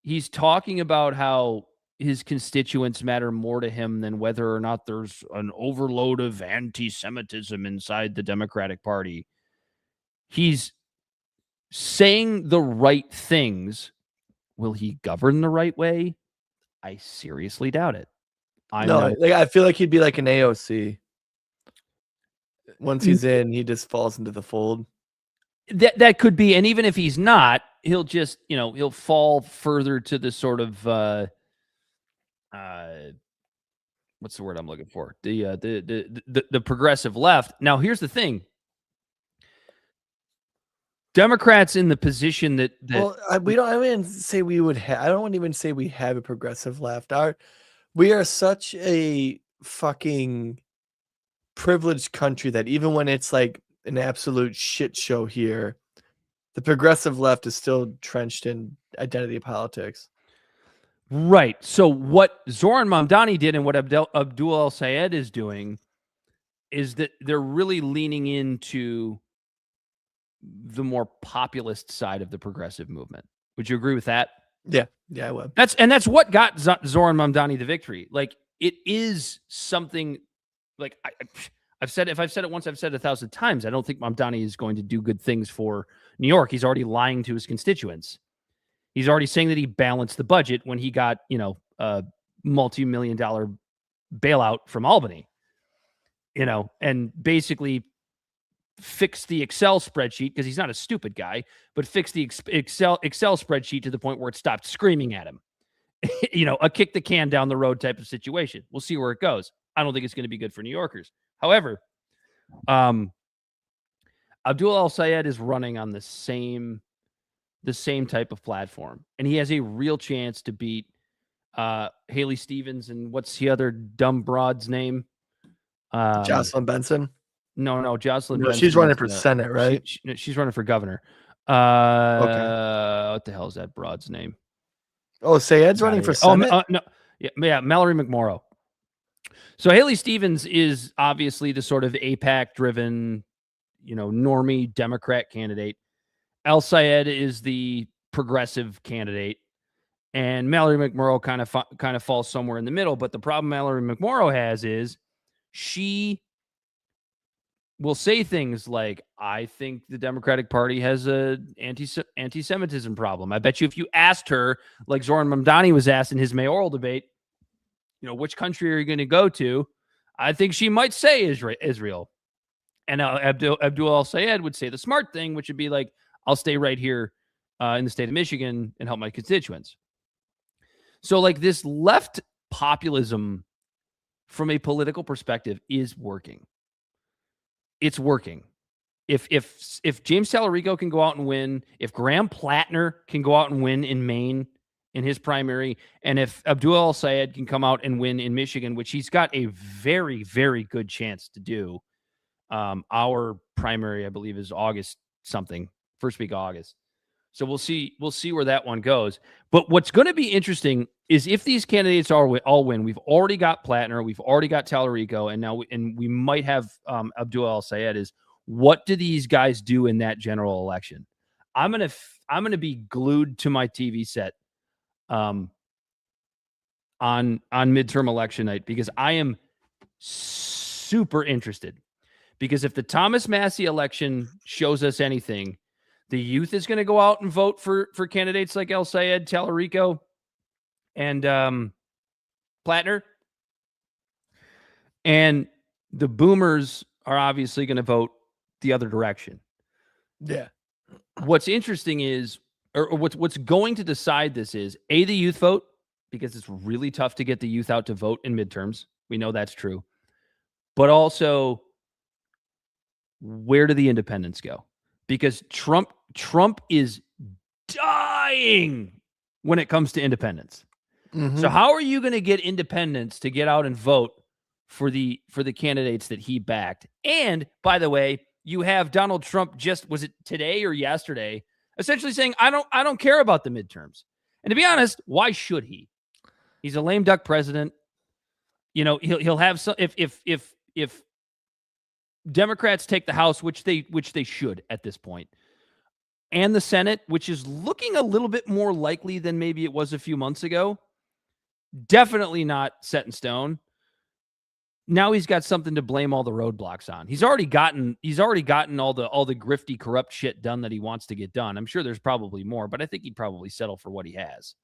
He's talking about how his constituents matter more to him than whether or not there's an overload of anti-Semitism inside the Democratic Party. He's saying the right things. Will he govern the right way? I seriously doubt it. I feel like he'd be like an AOC. Once he's in, he just falls into the fold. That could be, and even if he's not, he'll just, he'll fall further to the sort of what's the word I'm looking for? The progressive left. Now, here's the thing. Democrats in the position that we don't. I wouldn't say we would have. I don't even say we have a progressive left. We are such a fucking privileged country that even when it's like an absolute shit show here, the progressive left is still trenched in identity politics. Right. So what Zoran Mamdani did and what Abdul al-Sayed is doing is that they're really leaning into the more populist side of the progressive movement. Would you agree with that? Yeah, I would. That's what got Zoran Mamdani the victory. Like, it is something like I've said. If I've said it once, I've said it 1,000 times. I don't think Mamdani is going to do good things for New York. He's already lying to his constituents. He's already saying that he balanced the budget when he got, a multi-million-dollar bailout from Albany, and basically fix the Excel spreadsheet, because he's not a stupid guy, but fix the Excel spreadsheet to the point where it stopped screaming at him. A kick the can down the road type of situation. We'll see where it goes. I don't think it's going to be good for New Yorkers. However, Abdul al-Sayed is running on the same type of platform, and he has a real chance to beat Haley Stevens and what's the other dumb broad's name? Jocelyn Benson. No, Jocelyn. No, she's running for Senate, right? She's running for governor. Okay. What the hell is that broad's name? Oh, Sayed's running for Senate? No. Yeah, Mallory McMorrow. So Haley Stevens is obviously the sort of AIPAC-driven, normie Democrat candidate. Al-Sayed is the progressive candidate, and Mallory McMorrow kind of falls somewhere in the middle. But the problem Mallory McMorrow has is she will say things like, I think the Democratic Party has a anti-Semitism problem. I bet you if you asked her, like Zoran Mamdani was asked in his mayoral debate, which country are you going to go to? I think she might say Israel. And Abdul al-Sayed would say the smart thing, which would be like, I'll stay right here in the state of Michigan and help my constituents. So like this left populism from a political perspective is working. It's working. If James Talarico can go out and win, if Graham Plattner can go out and win in Maine in his primary, and if Abdul al-Sayed can come out and win in Michigan, which he's got a very, very good chance to do. Our primary, I believe, is August something, first week of August. So we'll see where that one goes. But what's going to be interesting is if these candidates all win. We've already got Plattner, we've already got Talarico, and now we might have Abdul al-Sayed. Is what do these guys do in that general election? I'm gonna be glued to my TV set on midterm election night, because I am super interested. Because if the Thomas Massey election shows us anything, the youth is going to go out and vote for candidates like al-Sayed, Talarico, and Plattner. And the boomers are obviously going to vote the other direction. Yeah. What's interesting is, or what's going to decide this is, A, the youth vote, because it's really tough to get the youth out to vote in midterms. We know that's true. But also, where do the independents go? Because Trump is dying when it comes to independents. Mm-hmm. So how are you going to get independents to get out and vote for the candidates that he backed. And by the way, you have Donald Trump was it today or yesterday, essentially saying, I don't care about the midterms. And to be honest, why should he? He's a lame duck president. He'll have some if Democrats take the House, which they should at this point, and the Senate, which is looking a little bit more likely than maybe it was a few months ago. Definitely not set in stone. Now he's got something to blame all the roadblocks on. He's already gotten all the grifty, corrupt shit done that he wants to get done. I'm sure there's probably more, but I think he'd probably settle for what he has.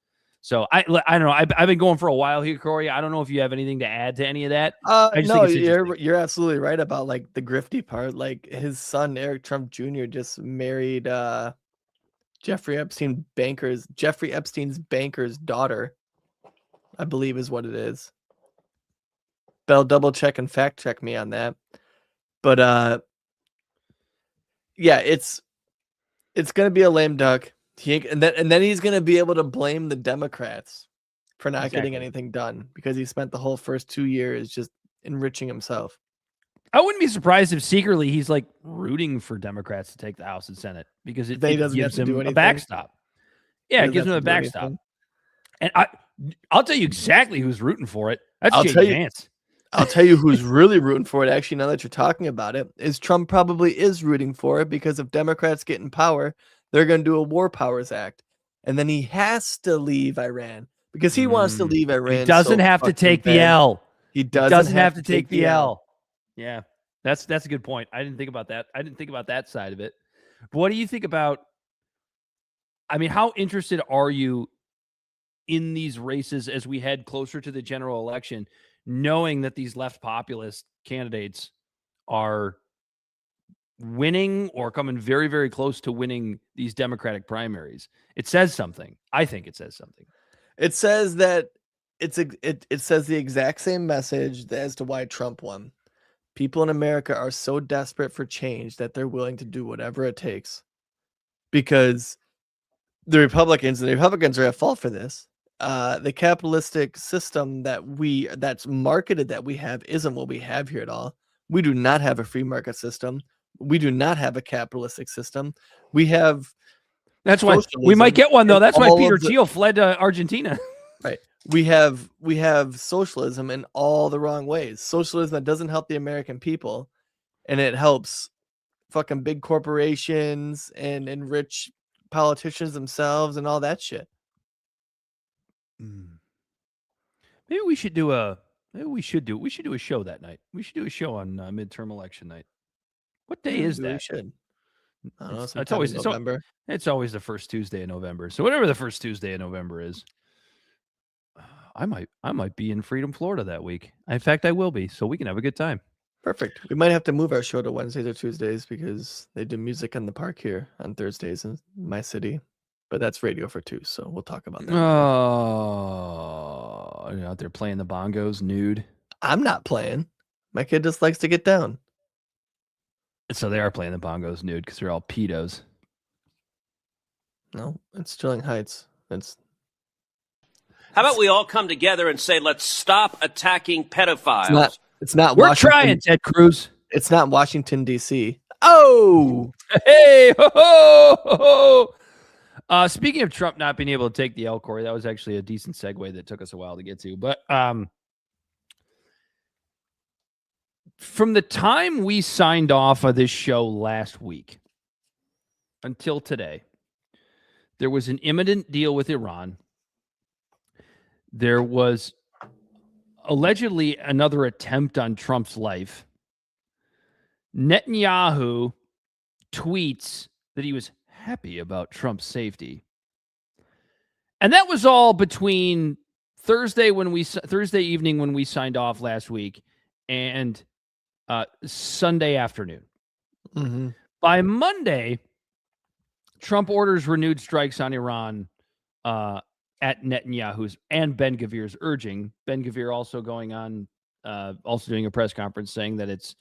So I don't know. I've been going for a while here, Corey. I don't know if you have anything to add to any of that. No, you're absolutely right about like the grifty part. Like his son Eric Trump Jr. just married Jeffrey Epstein's banker's daughter, I believe is what it is. They'll double check and fact check me on that. But yeah, it's gonna be a lame duck. And then he's gonna be able to blame the Democrats for not getting anything done because he spent the whole first 2 years just enriching himself. I wouldn't be surprised if secretly he's like rooting for Democrats to take the House and Senate because it gives him a backstop. Yeah, it gives him a backstop. And I'll tell you exactly who's rooting for it. That's Jay Vance. I'll tell you who's really rooting for it, actually, now that you're talking about it, is Trump probably is rooting for it because if Democrats get in power, they're going to do a War Powers Act. And then he has to leave Iran because he wants to leave Iran. He doesn't have to take the L. He doesn't have to take the L. Yeah, that's a good point. I didn't think about that. I didn't think about that side of it. But what do you think about, I mean, how interested are you in these races as we head closer to the general election, knowing that these left populist candidates are winning or coming very, very close to winning these Democratic primaries? It says something. I think it says something. It says that it says the exact same message as to why Trump won. People in America are so desperate for change that they're willing to do whatever it takes because the Republicans are at fault for this. The capitalistic system that's marketed that we have isn't what we have here at all. We do not have a free market system. We do not have a capitalistic system. We have. That's why we might get one though. That's why Peter Thiel fled to Argentina. Right. We have socialism in all the wrong ways. Socialism that doesn't help the American people, and it helps fucking big corporations and rich politicians themselves and all that shit. Maybe we should do a show that night. We should do a show on midterm election night. What day is that? We should. I don't know, it's always November. It's always the first Tuesday in November. So whatever the first Tuesday in November is, I might be in Freedom, Florida that week. In fact, I will be. So we can have a good time. Perfect. We might have to move our show to Wednesdays or Tuesdays because they do music in the park here on Thursdays in my city. But that's Radio for Two, so we'll talk about that. Oh, you're out there playing the bongos nude. I'm not playing. My kid just likes to get down. So they are playing the bongos nude because they're all pedos. No, it's Sterling Heights. How about we all come together and say, let's stop attacking pedophiles? It's not. We're trying, Ted Cruz. It's not Washington, D.C. Oh! Hey! Ho, ho, ho, ho. Speaking of Trump not being able to take the L, Corey, that was actually a decent segue that took us a while to get to. But from the time we signed off of this show last week until today, there was an imminent deal with Iran. There was allegedly another attempt on Trump's life. Netanyahu tweets that he was happy about Trump's safety. And that was all between Thursday evening when we signed off last week and Sunday afternoon. Mm-hmm. By Monday, Trump orders renewed strikes on Iran at Netanyahu's and Ben-Gvir's urging. Ben-Gvir also going on, also doing a press conference saying that it's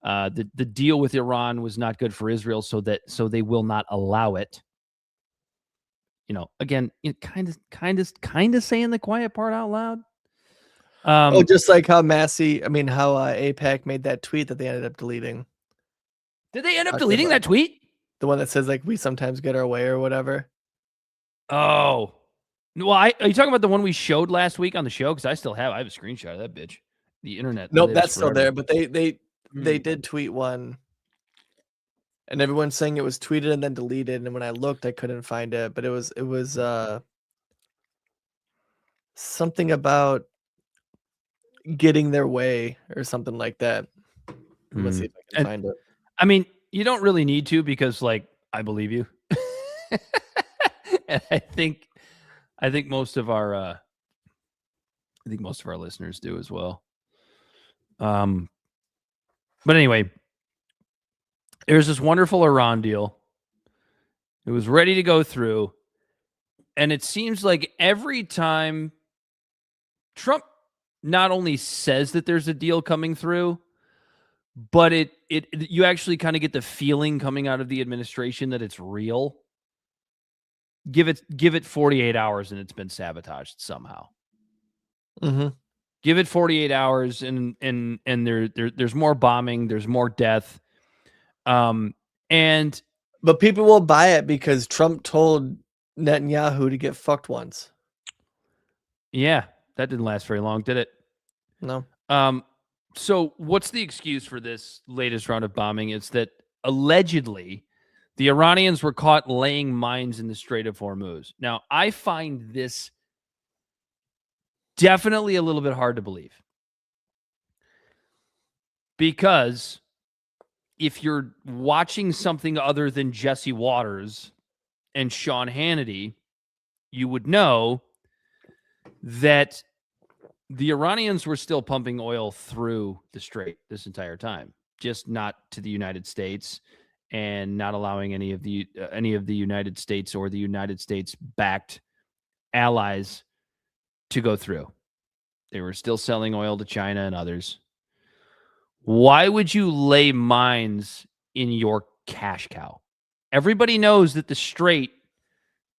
the deal with Iran was not good for Israel, so they will not allow it. You know, again, kind of saying the quiet part out loud. Just like how AIPAC made that tweet that they ended up deleting. Did they end up deleting that tweet? The one that says like we sometimes get our way or whatever. Oh, well, are you talking about the one we showed last week on the show? Because I have a screenshot of that bitch. The internet. Nope, that's still there. But they did tweet one, and everyone's saying it was tweeted and then deleted. And when I looked, I couldn't find it. But it was something about getting their way or something like that. Let's see if I can find it. I mean, you don't really need to because, like, I believe you. And I think most of our listeners do as well. But anyway, there's this wonderful Iran deal. It was ready to go through, and it seems like every time Trump not only says that there's a deal coming through, but you actually kind of get the feeling coming out of the administration that it's real. Give it 48 hours and it's been sabotaged somehow. Mm-hmm. Give it 48 hours and there's more bombing, there's more death. But people will buy it because Trump told Netanyahu to get fucked once. Yeah, that didn't last very long, did it? No. So what's the excuse for this latest round of bombing? It's that allegedly the Iranians were caught laying mines in the Strait of Hormuz. Now, I find this definitely a little bit hard to believe. Because if you're watching something other than Jesse Waters and Sean Hannity, you would know that the Iranians were still pumping oil through the strait this entire time, just not to the United States and not allowing any of the United States or the United States backed allies to go through. They were still selling oil to China and others. Why would you lay mines in your cash cow? Everybody knows that the strait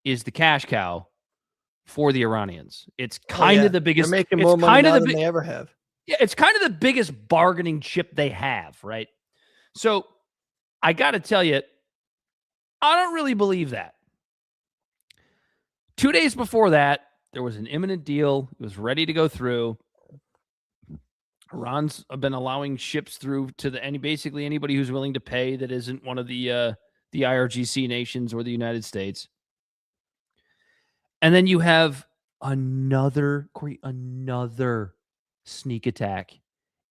is the cash cow for the Iranians. It's kind of the biggest. They're making more money now than they ever have. Yeah, it's kind of the biggest bargaining chip they have, right? So I got to tell you, I don't really believe that. 2 days before that, there was an imminent deal. It was ready to go through. Iran's been allowing ships through to basically anybody who's willing to pay that isn't one of the IRGC nations or the United States. And then you have another sneak attack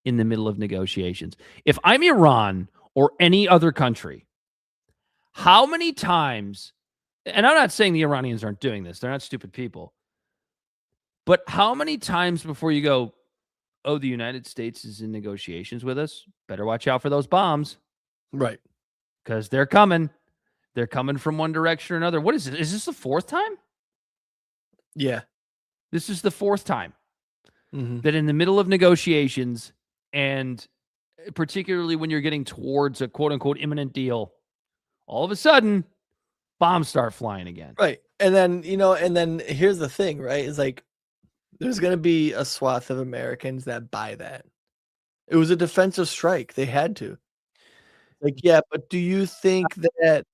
in the middle of negotiations. If I'm Iran or any other country, how many times, and I'm not saying the Iranians aren't doing this, they're not stupid people, but how many times before you go, oh, the United States is in negotiations with us, better watch out for those bombs. Right. Because they're coming. They're coming from one direction or another. What is it? Is this the fourth time? Yeah. This is the fourth time that in the middle of negotiations, and particularly when you're getting towards a quote-unquote imminent deal, all of a sudden, bombs start flying again. Right. And then, and then here's the thing, right? Is like, there's going to be a swath of Americans that buy that. It was a defensive strike. They had to. Like, yeah, but do you think that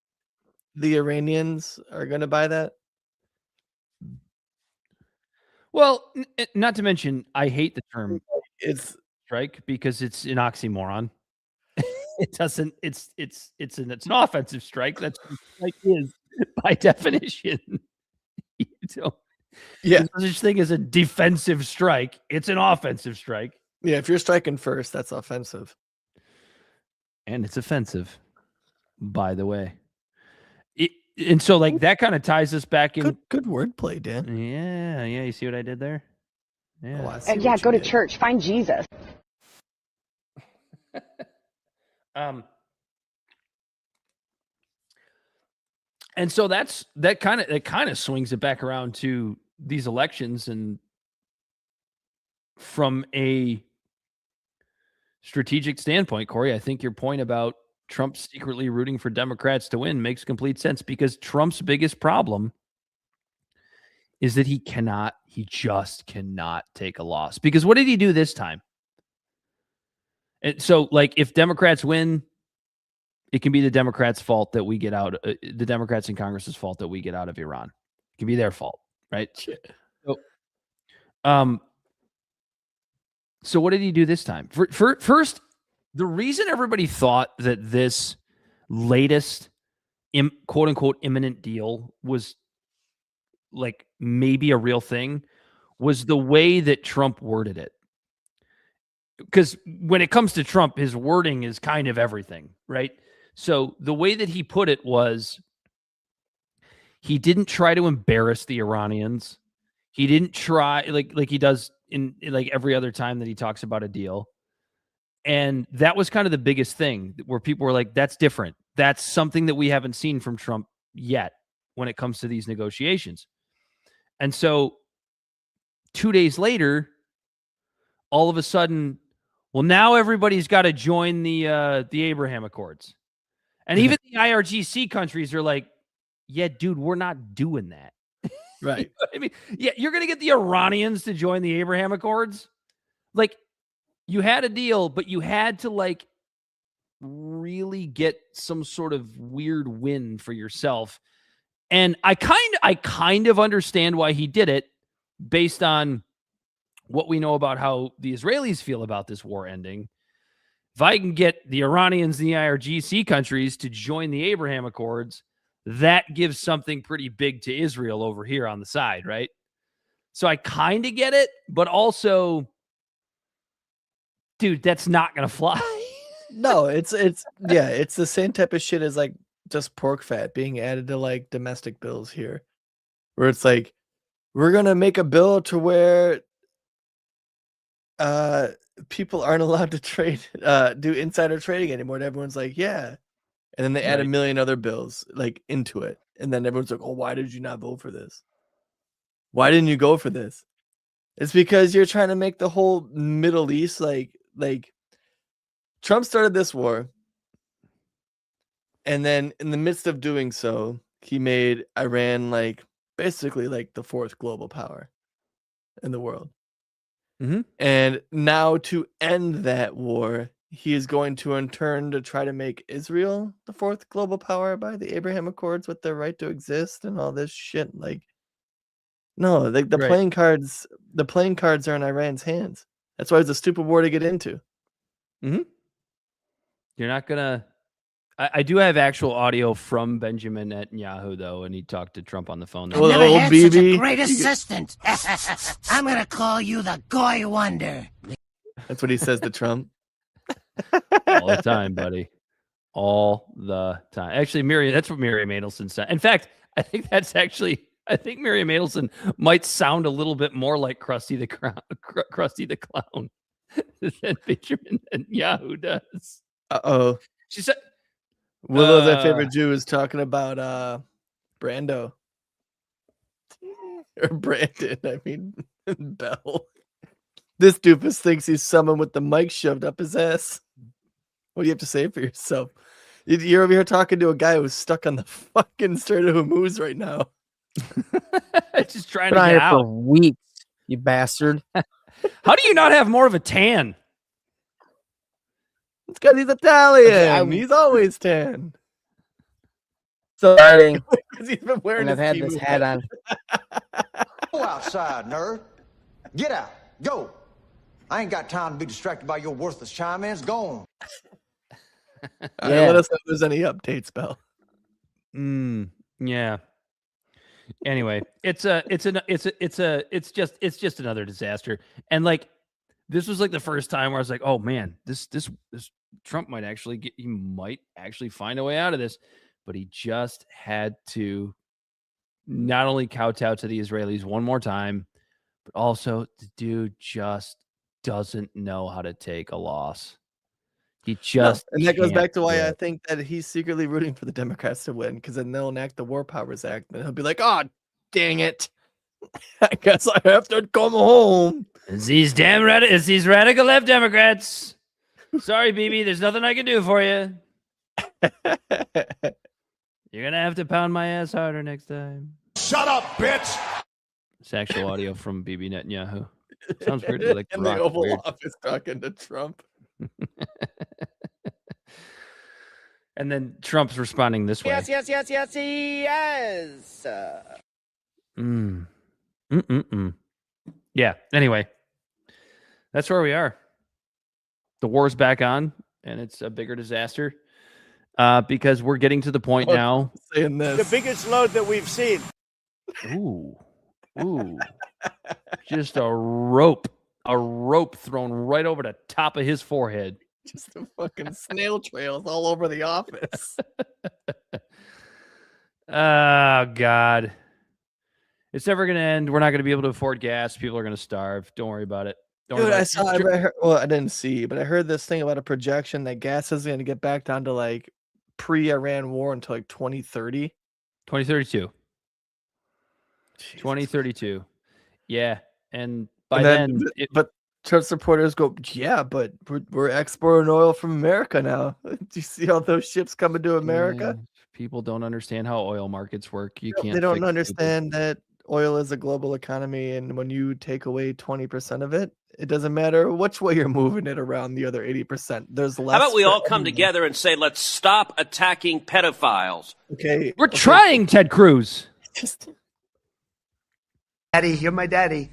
the Iranians are going to buy that? Well, not to mention, I hate the term it's strike because it's an oxymoron. It doesn't. It's an offensive strike. That's what strike is by definition. Yeah, there's such thing as a defensive strike. It's an offensive strike. Yeah, if you're striking first, that's offensive, and it's offensive. By the way. And so, like, that kind of ties us back in. Good wordplay, Dan. Yeah. You see what I did there? Yeah. Yeah, go to church. Find Jesus. And so that kind of swings it back around to these elections, and from a strategic standpoint, Corey, I think your point about Trump secretly rooting for Democrats to win makes complete sense, because Trump's biggest problem is that he just cannot take a loss. Because what did he do this time? And so, like, if Democrats win, it can be the Democrats' fault that we get out, the Democrats in Congress's fault that we get out of Iran. It can be their fault, right? So what did he do this time? First, the reason everybody thought that this latest quote unquote imminent deal was like maybe a real thing was the way that Trump worded it. Because when it comes to Trump, his wording is kind of everything, right? So the way that he put it was he didn't try to embarrass the Iranians. He didn't try like he does in like every other time that he talks about a deal. And that was kind of the biggest thing where people were like, that's different. That's something that we haven't seen from Trump yet when it comes to these negotiations. And so 2 days later, all of a sudden, well, now everybody's got to join the Abraham Accords. And even the IRGC countries are like, yeah, dude, we're not doing that. Right. You know what I mean, yeah, you're going to get the Iranians to join the Abraham Accords. Like, you had a deal, but you had to like really get some sort of weird win for yourself. And I kind of understand why he did it based on what we know about how the Israelis feel about this war ending. If I can get the Iranians and the IRGC countries to join the Abraham Accords, that gives something pretty big to Israel over here on the side, right? So I kind of get it, but also, dude, that's not going to fly. No, it's the same type of shit as like just pork fat being added to like domestic bills here, where it's like, we're going to make a bill to where people aren't allowed to trade, do insider trading anymore. And everyone's like, yeah. And then they add a million other bills like into it. And then everyone's like, oh, why did you not vote for this? Why didn't you go for this? It's because you're trying to make the whole Middle East like Trump started this war. And then in the midst of doing so, he made Iran like basically like the fourth global power in the world. Mm-hmm. And now to end that war, he is going to in turn to try to make Israel the fourth global power by the Abraham Accords with their right to exist and all this shit. Like, no, like the playing cards are in Iran's hands. That's why it's a stupid war to get into. Mm-hmm. You're not gonna. I do have actual audio from Benjamin Netanyahu though, and he talked to Trump on the phone. I've never had such a great assistant. I'm gonna call you the Goy Wonder. That's what he says to Trump. All the time, buddy. All the time. Actually, that's what Miriam Adelson said. In fact, I think Miriam Adelson might sound a little bit more like Krusty the Clown than Benjamin Netanyahu does. Uh-oh. She said, Willow's my favorite Jew is talking about Brando. Or Brandon, I mean Bell. This doofus thinks he's someone with the mic shoved up his ass. What do you have to say for yourself? You're over here talking to a guy who's stuck on the fucking Strait of Hormuz right now. Just trying to get out for weeks, you bastard. How do you not have more of a tan? It's because he's Italian. He's always tan. So starting. He's been wearing and I've had this hat on. Go outside, nerd. Get out. Go. I ain't got time to be distracted by your worthless chime-ins. Go on. Let us know if there's any updates, Bell. Yeah. Anyway, it's just another disaster. And like, this was like the first time where I was like, oh man, this Trump might actually find a way out of this. But he just had to not only kowtow to the Israelis one more time, but also the dude just doesn't know how to take a loss. He just and that goes back to why I think that he's secretly rooting for the Democrats to win, because then they'll enact the War Powers Act, and he'll be like, "Oh, dang it! I guess I have to come home." It's these radical left Democrats. Sorry, BB, there's nothing I can do for you. You're gonna have to pound my ass harder next time. Shut up, bitch! It's actual audio from Bibi Netanyahu. Sounds weirdly like in Rock. the Oval Weird. Office talking to Trump. And then Trump's responding this way. Yes. Yeah. Anyway, that's where we are. The war's back on, and it's a bigger disaster because we're getting to the point now. Saying this. The biggest load that we've seen. Ooh. Just a rope thrown right over the top of his forehead. Just the fucking snail trails all over the office. Oh, God. It's never going to end. We're not going to be able to afford gas. People are going to starve. Don't worry about it. Dude, I saw. I heard, well, I didn't see, but I heard this thing about a projection that gas is going to get back down to like pre-Iran war until like 2030. 2032. 2032. Yeah. And by then, but Trump supporters go, yeah, but we're exporting oil from America now. Do you see all those ships coming to America? People don't understand how oil markets work. You can't. They don't understand that oil is a global economy, and when you take away 20% of it, it doesn't matter which way you're moving it around the other 80%. There's less. How about we for all come everyone. together and say, let's stop attacking pedophiles? Okay. We're trying, Ted Cruz. Daddy, you're my daddy.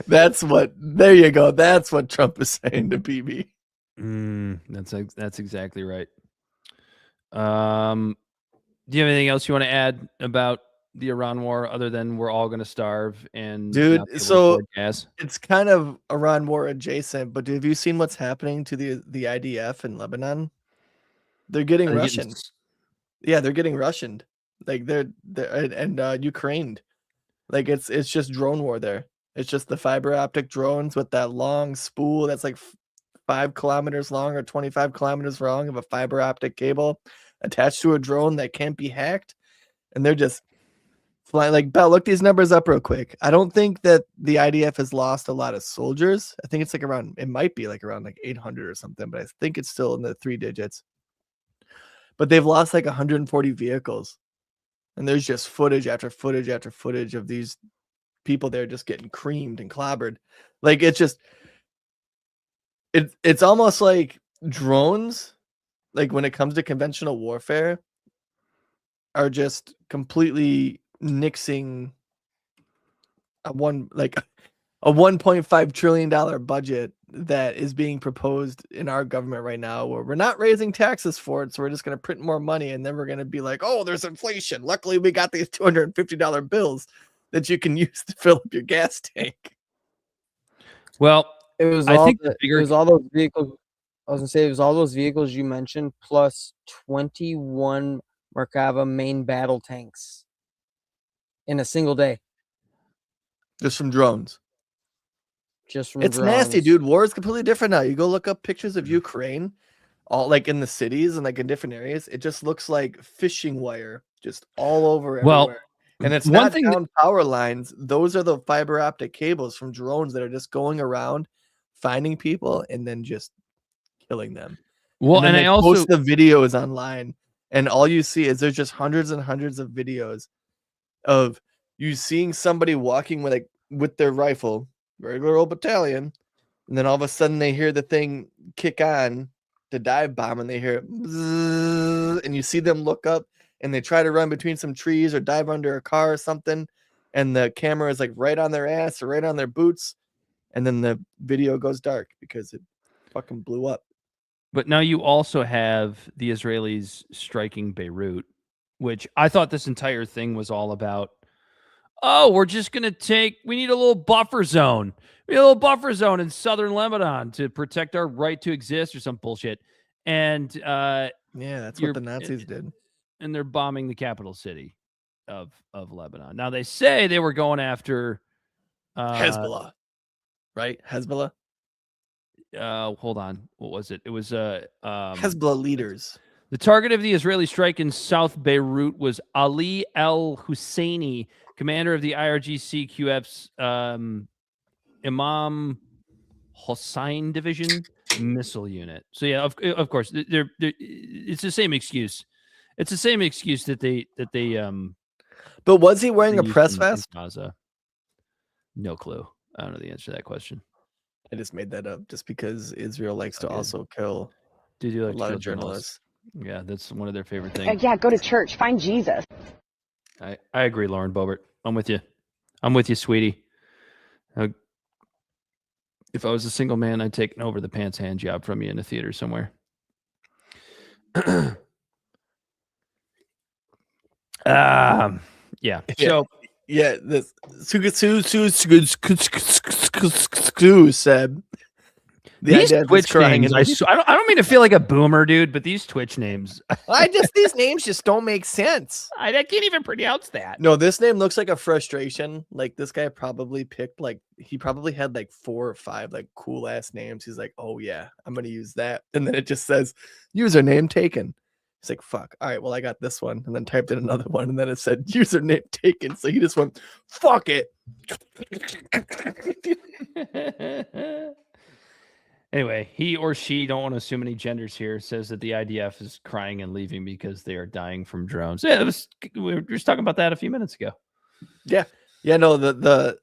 There you go. That's what Trump is saying to BB. That's exactly right. Do you have anything else you want to add about the Iran war other than we're all going to starve and Dude, not be able to so afford gas? it's kind of Iran war adjacent, but have you seen what's happening to the IDF in Lebanon? They're getting Are they Russian. getting Yeah, they're getting Russianed. Like they're Ukrained. Like it's just drone war there. It's just the fiber optic drones with that long spool that's like 5 kilometers long or 25 kilometers long of a fiber optic cable attached to a drone that can't be hacked. And they're just flying. Like, Bell, look these numbers up real quick. I don't think that the IDF has lost a lot of soldiers. I think it's like around, it might be like around like 800 or something, but I think it's still in the 3 digits. But they've lost like 140 vehicles. And there's just footage after footage after footage of these people there just getting creamed and clobbered. Like it's just it's almost like drones, like when it comes to conventional warfare, are just completely nixing a $1.5 trillion budget that is being proposed in our government right now, where we're not raising taxes for it, so we're just going to print more money, and then we're going to be like, oh, there's inflation. Luckily, we got these $250 bills that you can use to fill up your gas tank. Well, it was I all think it was all those vehicles. I was gonna say it was all those vehicles you mentioned plus 21 Merkava main battle tanks in a single day. Just from drones. Just from It's drones. nasty, dude. War is completely different now. You go look up pictures of Ukraine, all like in the cities and like in different areas. It just looks like fishing wire, just all over Well, everywhere. And it's one not thing down power lines. Those are the fiber optic cables from drones that are just going around, finding people and then just killing them. Well, then and they I also post the videos online, and all you see is there's just hundreds and hundreds of videos of you seeing somebody walking with their rifle, regular old battalion, and then all of a sudden they hear the thing kick on, the dive bomb, and they hear it, bzzz, and you see them look up and they try to run between some trees or dive under a car or something, and the camera is like right on their ass or right on their boots, and then the video goes dark because it fucking blew up. But now you also have the Israelis striking Beirut, which I thought this entire thing was all about. Oh, we're just going to we need a little buffer zone. We need a little buffer zone in southern Lebanon to protect our right to exist or some bullshit. And yeah, that's what the Nazis did. And they're bombing the capital city of Lebanon. Now they say they were going after Hezbollah, right? Hezbollah. Hold on. What was it? It was Hezbollah leaders. The target of the Israeli strike in South Beirut was Ali El Husseini, commander of the IRGC QF's Imam Hossein Division missile unit. So yeah, of course, it's the same excuse It's the same excuse that they But was he wearing a used press in vest? Gaza. No clue. I don't know the answer to that question. I just made that up just because Israel likes to also kill Did you a like lot to of kill journalists. Yeah, that's one of their favorite things. Yeah, go to church. Find Jesus. I agree, Lauren Boebert. I'm with you. I'm with you, sweetie. If I was a single man, I'd take an over the pants hand job from you in a theater somewhere. Yeah. So yeah, this said these Twitch names. I don't mean to feel like a boomer, dude, but these Twitch names. These names just don't make sense. I can't even pronounce that. No, this name looks like a frustration. Like this guy probably picked he probably had 4 or 5 cool ass names. He's like, oh yeah, I'm gonna use that, and then it just says username taken. He's like, fuck. All right, well I got this one, and then typed in another one, and then it said username taken. So he just went, fuck it. Anyway, he or she, don't want to assume any genders here, says that the IDF is crying and leaving because they are dying from drones. Yeah, we were just talking about that a few minutes ago. Yeah. No, the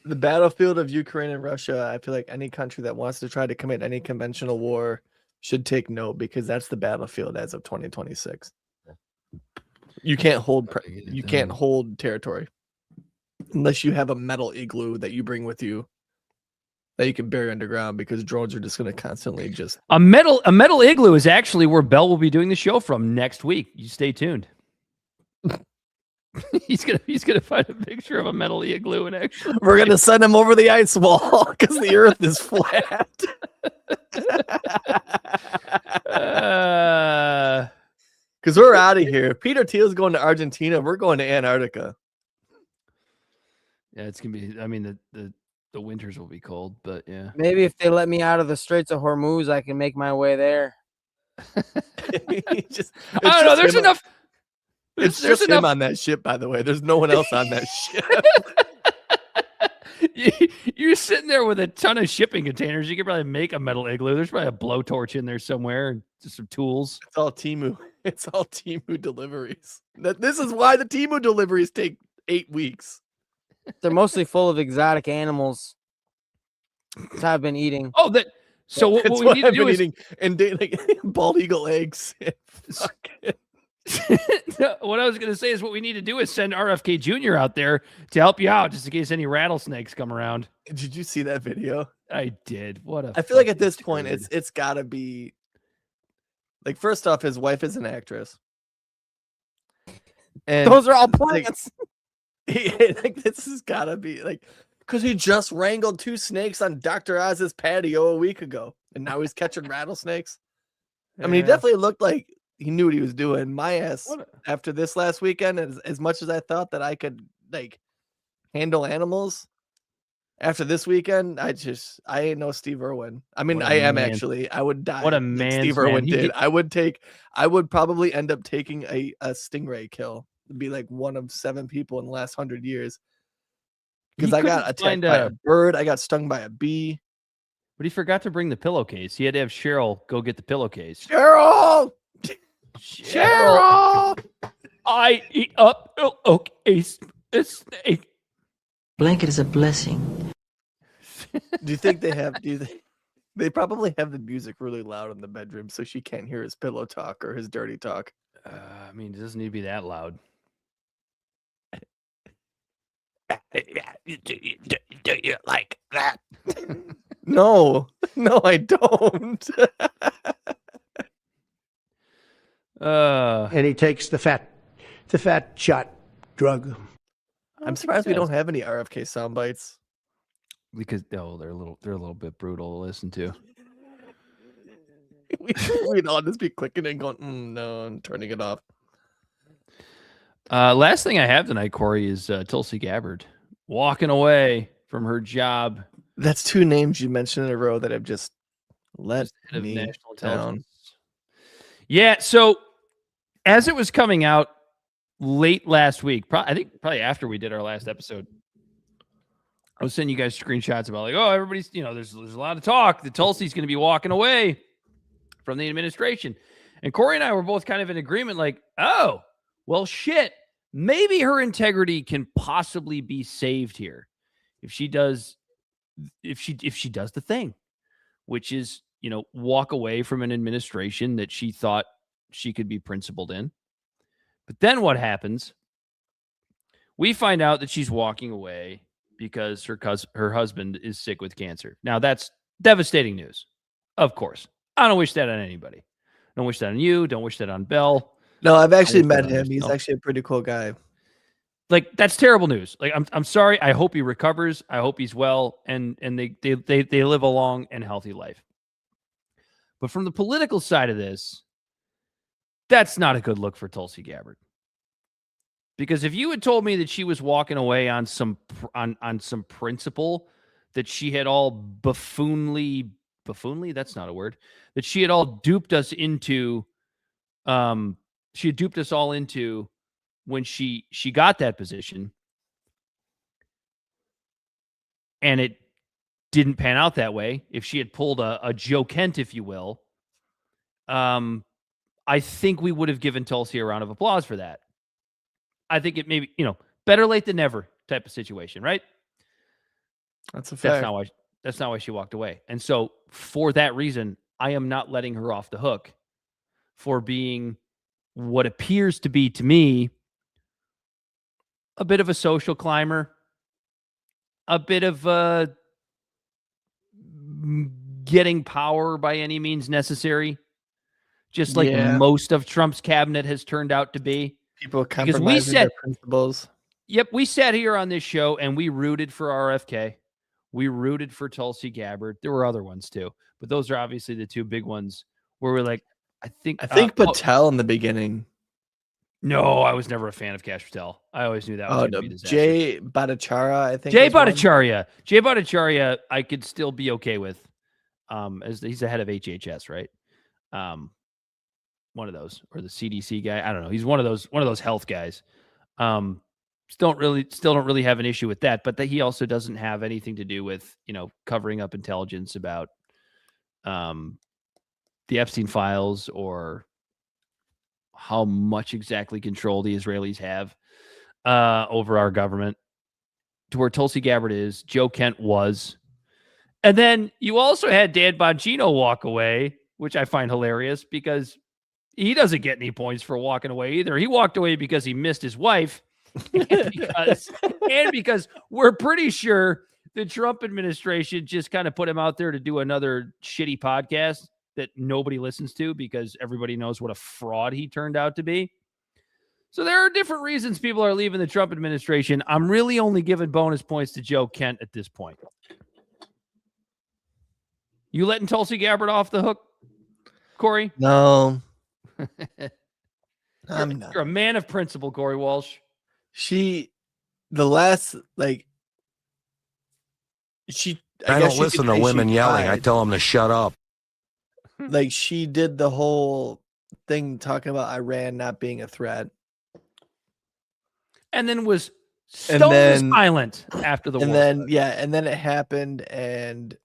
battlefield of Ukraine and Russia, I feel like any country that wants to try to commit any conventional war should take note, because that's the battlefield as of 2026. You can't hold territory unless you have a metal igloo that you bring with you that you can bury underground, because drones are just going to constantly just a metal igloo is actually where Bell will be doing the show from next week. You stay tuned. he's gonna find a picture of a metal igloo, and actually we're gonna send him over the ice wall because the Earth is flat. Because we're out of here. Peter Thiel's going to Argentina. We're going to Antarctica. Yeah, it's gonna be. I mean, the winters will be cold, but yeah. Maybe if they let me out of the Straits of Hormuz, I can make my way there. I don't know. There's enough. It's just him on that ship, by the way. There's no one else on that ship. You're sitting there with a ton of shipping containers. You could probably make a metal igloo. There's probably a blowtorch in there somewhere and just some tools. It's all Temu. It's all Temu deliveries. This is why the Temu deliveries take 8 weeks. They're mostly full of exotic animals that I've been eating. Oh, that. So what we need to do is and bald eagle eggs. What I was going to say is what we need to do is send RFK Jr. out there to help you out, just in case any rattlesnakes come around. Did you see that video? I did. I feel like at this point it's got to be first off, his wife is an actress, and those are all plants. This has got to be because he just wrangled 2 snakes on Dr. Oz's patio a week ago, and now he's catching rattlesnakes. I mean, he definitely looked like he knew what he was doing. My ass, after this last weekend, as much as I thought that I could handle animals, after this weekend, I ain't no Steve Irwin. I mean, I am actually. I would die. What a man Steve Irwin did. I would probably end up taking a stingray kill. It'd be one of 7 people in the last 100 years. Because I got attacked by a bird. I got stung by a bee. But he forgot to bring the pillowcase. He had to have Cheryl go get the pillowcase. Cheryl! I eat up pillowcase. Blanket is a blessing. Do you think they have? They probably have the music really loud in the bedroom so she can't hear his pillow talk or his dirty talk. I mean, it doesn't need to be that loud. Do you like that? No, I don't. And he takes the fat shot drug. I'm surprised we don't have any RFK sound bites. Because they're a little bit brutal to listen to. We'd all just be clicking and going, no, I'm turning it off. Last thing I have tonight, Corey, is Tulsi Gabbard walking away from her job. That's 2 names you mentioned in a row that have just let me national down. Yeah, so as it was coming out late last week, I think probably after we did our last episode, I was sending you guys screenshots about everybody's, there's a lot of talk that Tulsi's going to be walking away from the administration. And Corey and I were both kind of in agreement, like, oh, well, shit, maybe her integrity can possibly be saved here if she does the thing, which is, walk away from an administration that she thought she could be principled in. But then what happens? We find out that she's walking away because her husband is sick with cancer. Now, that's devastating news, of course. I don't wish that on anybody. Don't wish that on you. Don't wish that on Bell. No, I've actually met him. He's actually a pretty cool guy. Like, that's terrible news. Like, I'm sorry. I hope he recovers. I hope he's well, and they live a long and healthy life. But from the political side of this, that's not a good look for Tulsi Gabbard. Because if you had told me that she was walking away on some principle, that she had all buffoonly, that's not a word, that she had all duped us into, she had duped us all into when she got that position, and it didn't pan out that way, if she had pulled a Joe Kent, if you will, I think we would have given Tulsi a round of applause for that. I think it maybe, better late than never type of situation, right? That's a fact. That's not why she walked away. And so for that reason, I am not letting her off the hook for being what appears to be, to me, a bit of a social climber, a bit of getting power by any means necessary, just like most of Trump's cabinet has turned out to be. People compromising their principles. Yep, we sat here on this show and we rooted for RFK. We rooted for Tulsi Gabbard. There were other ones too, but those are obviously the two big ones where we're like, I think Patel in the beginning. No, I was never a fan of Kash Patel. I always knew that was going to be disastrous. Jay Bhattacharya, I think. Jay Bhattacharya, I could still be okay with. As he's the head of HHS, right? One of those, or the CDC guy. I don't know. He's one of those health guys. Still don't really have an issue with that, but that he also doesn't have anything to do with, covering up intelligence about the Epstein files or how much exactly control the Israelis have over our government, to where Tulsi Gabbard is, Joe Kent was. And then you also had Dan Bongino walk away, which I find hilarious because he doesn't get any points for walking away either. He walked away because he missed his wife and because we're pretty sure the Trump administration just kind of put him out there to do another shitty podcast that nobody listens to because everybody knows what a fraud he turned out to be. So there are different reasons people are leaving the Trump administration. I'm really only giving bonus points to Joe Kent at this point. You letting Tulsi Gabbard off the hook, Corey? No. I'm not. You're a man of principle, Corey Walsh. I don't listen to women yelling. I tell them to shut up. Like, she did the whole thing talking about Iran not being a threat. And then was stone silent after the war. And then it happened, and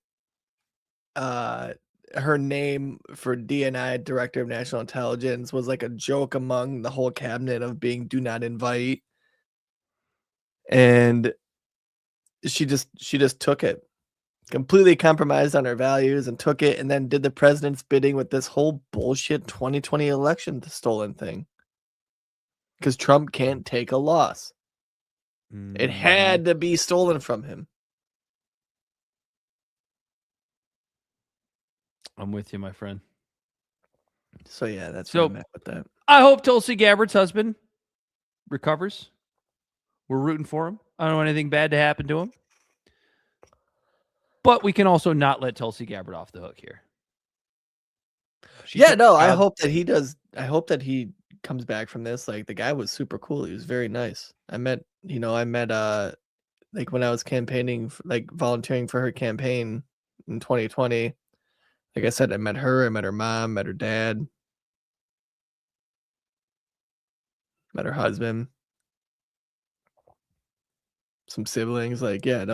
her name for DNI, Director of National Intelligence, was like a joke among the whole cabinet of being do not invite. And she just took it, completely compromised on her values and took it, and then did the president's bidding with this whole bullshit 2020 election stolen thing. Because Trump can't take a loss. It had to be stolen from him. I'm with you, my friend. So yeah, that's where I'm at with that. I hope Tulsi Gabbard's husband recovers. We're rooting for him. I don't want anything bad to happen to him. But we can also not let Tulsi Gabbard off the hook here. I hope that he does. I hope that he comes back from this. Like, the guy was super cool. He was very nice. I met like when I was campaigning, volunteering for her campaign in 2020. Like I said, I met her mom, met her dad, met her husband, some siblings. That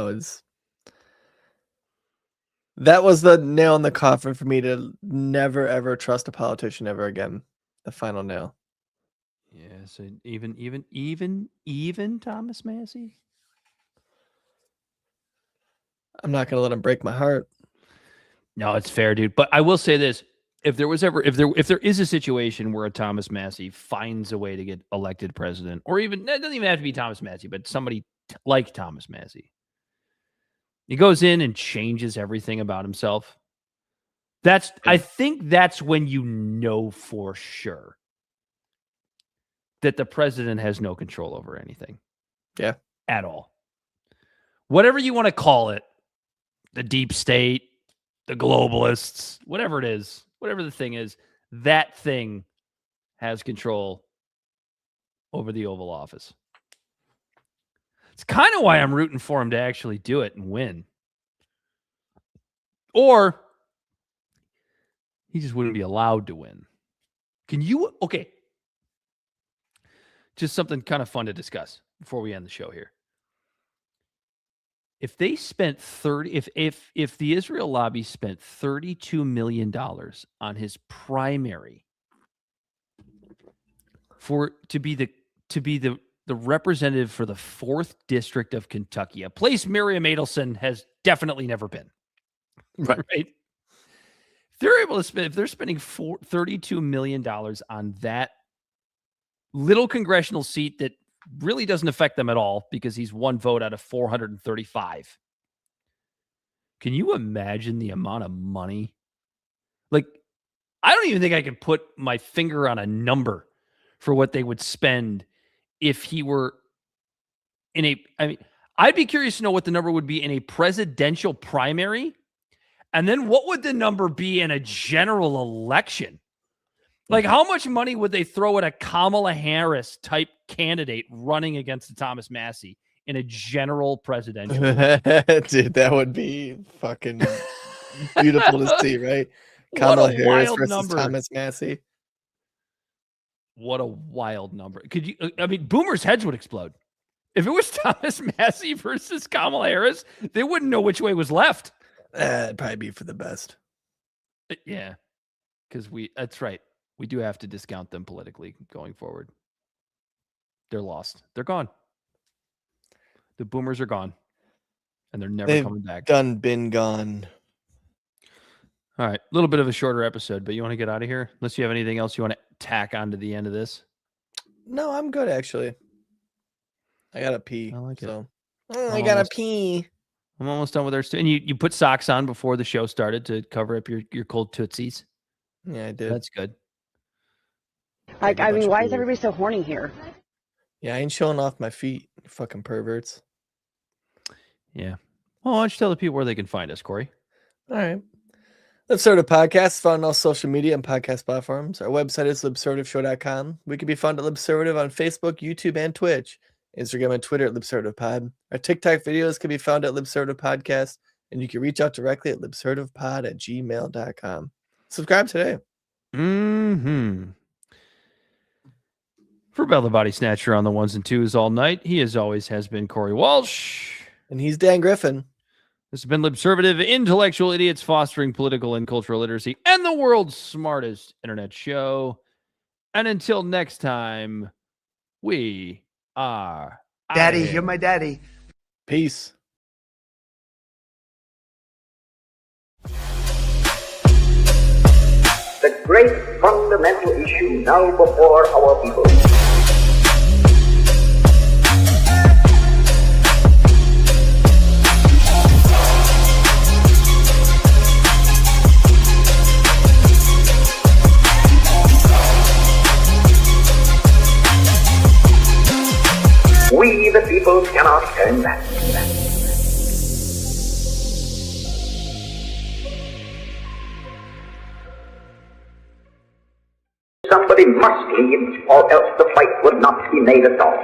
was the nail in the coffin for me to never, ever trust a politician ever again. the final nail. Yeah, so even Thomas Massey. I'm not gonna let him break my heart. No, it's fair, dude. But I will say this: if there is a situation where a Thomas Massey finds a way to get elected president, or even it doesn't even have to be Thomas Massey, but somebody like Thomas Massey, he goes in and changes everything about himself. I think that's when you know for sure that the president has no control over anything. Yeah. At all. Whatever you want to call it, the deep state, the globalists, whatever it is, whatever the thing is, that thing has control over the Oval Office. It's kind of why I'm rooting for him to actually do it and win. Or he just wouldn't be allowed to win. Okay. Just something kind of fun to discuss before we end the show here. If they spent if the Israel lobby spent $32 million on his primary to be the representative for the 4th district of Kentucky, a place Miriam Adelson has definitely never been. Right? If they're spending $32 million on that little congressional seat that really doesn't affect them at all because he's one vote out of 435. Can you imagine the amount of money? Like, I don't even think I could put my finger on a number for what they would spend if he were I'd be curious to know what the number would be in a presidential primary. And then what would the number be in a general election? Like, how much money would they throw at a Kamala Harris type candidate running against a Thomas Massey in a general presidential? Dude, that would be fucking beautiful to see, right? Kamala Harris versus Thomas Massey. What a wild number. Boomers' heads would explode. If it was Thomas Massey versus Kamala Harris, they wouldn't know which way was left. It'd probably be for the best. Yeah. Because that's right. We do have to discount them politically going forward. They're lost. They're gone. The boomers are gone. And they're never coming back. Been gone. All right. A little bit of a shorter episode, but you want to get out of here? Unless you have anything else you want to tack on to the end of this? No, I'm good, actually. I gotta pee. I like it. I gotta pee. I'm almost done with our And you put socks on before the show started to cover up your cold tootsies? Yeah, I did. That's good. Like, why is everybody so horny here? Yeah, I ain't showing off my feet, you fucking perverts. Yeah. Well, why don't you tell the people where they can find us, Corey? All right. Libservative Podcast, found on all social media and podcast platforms. Our website is libservativeshow.com. We can be found at Libservative on Facebook, YouTube, and Twitch. Instagram and Twitter at LibservativePod. Our TikTok videos can be found at Libservative Podcast, and you can reach out directly at libservativepod@gmail.com. Subscribe today. Mm-hmm. For Bell the Body Snatcher on the ones and twos all night, he as always has been Corey Walsh. And he's Dan Griffin. This has been Libservative, intellectual idiots fostering political and cultural literacy, and the world's smartest internet show. And until next time, we are Daddy, you're my daddy. Peace. The great fundamental issue now before our people. We, the people, cannot turn back. Somebody must lead, or else the fight would not be made at all.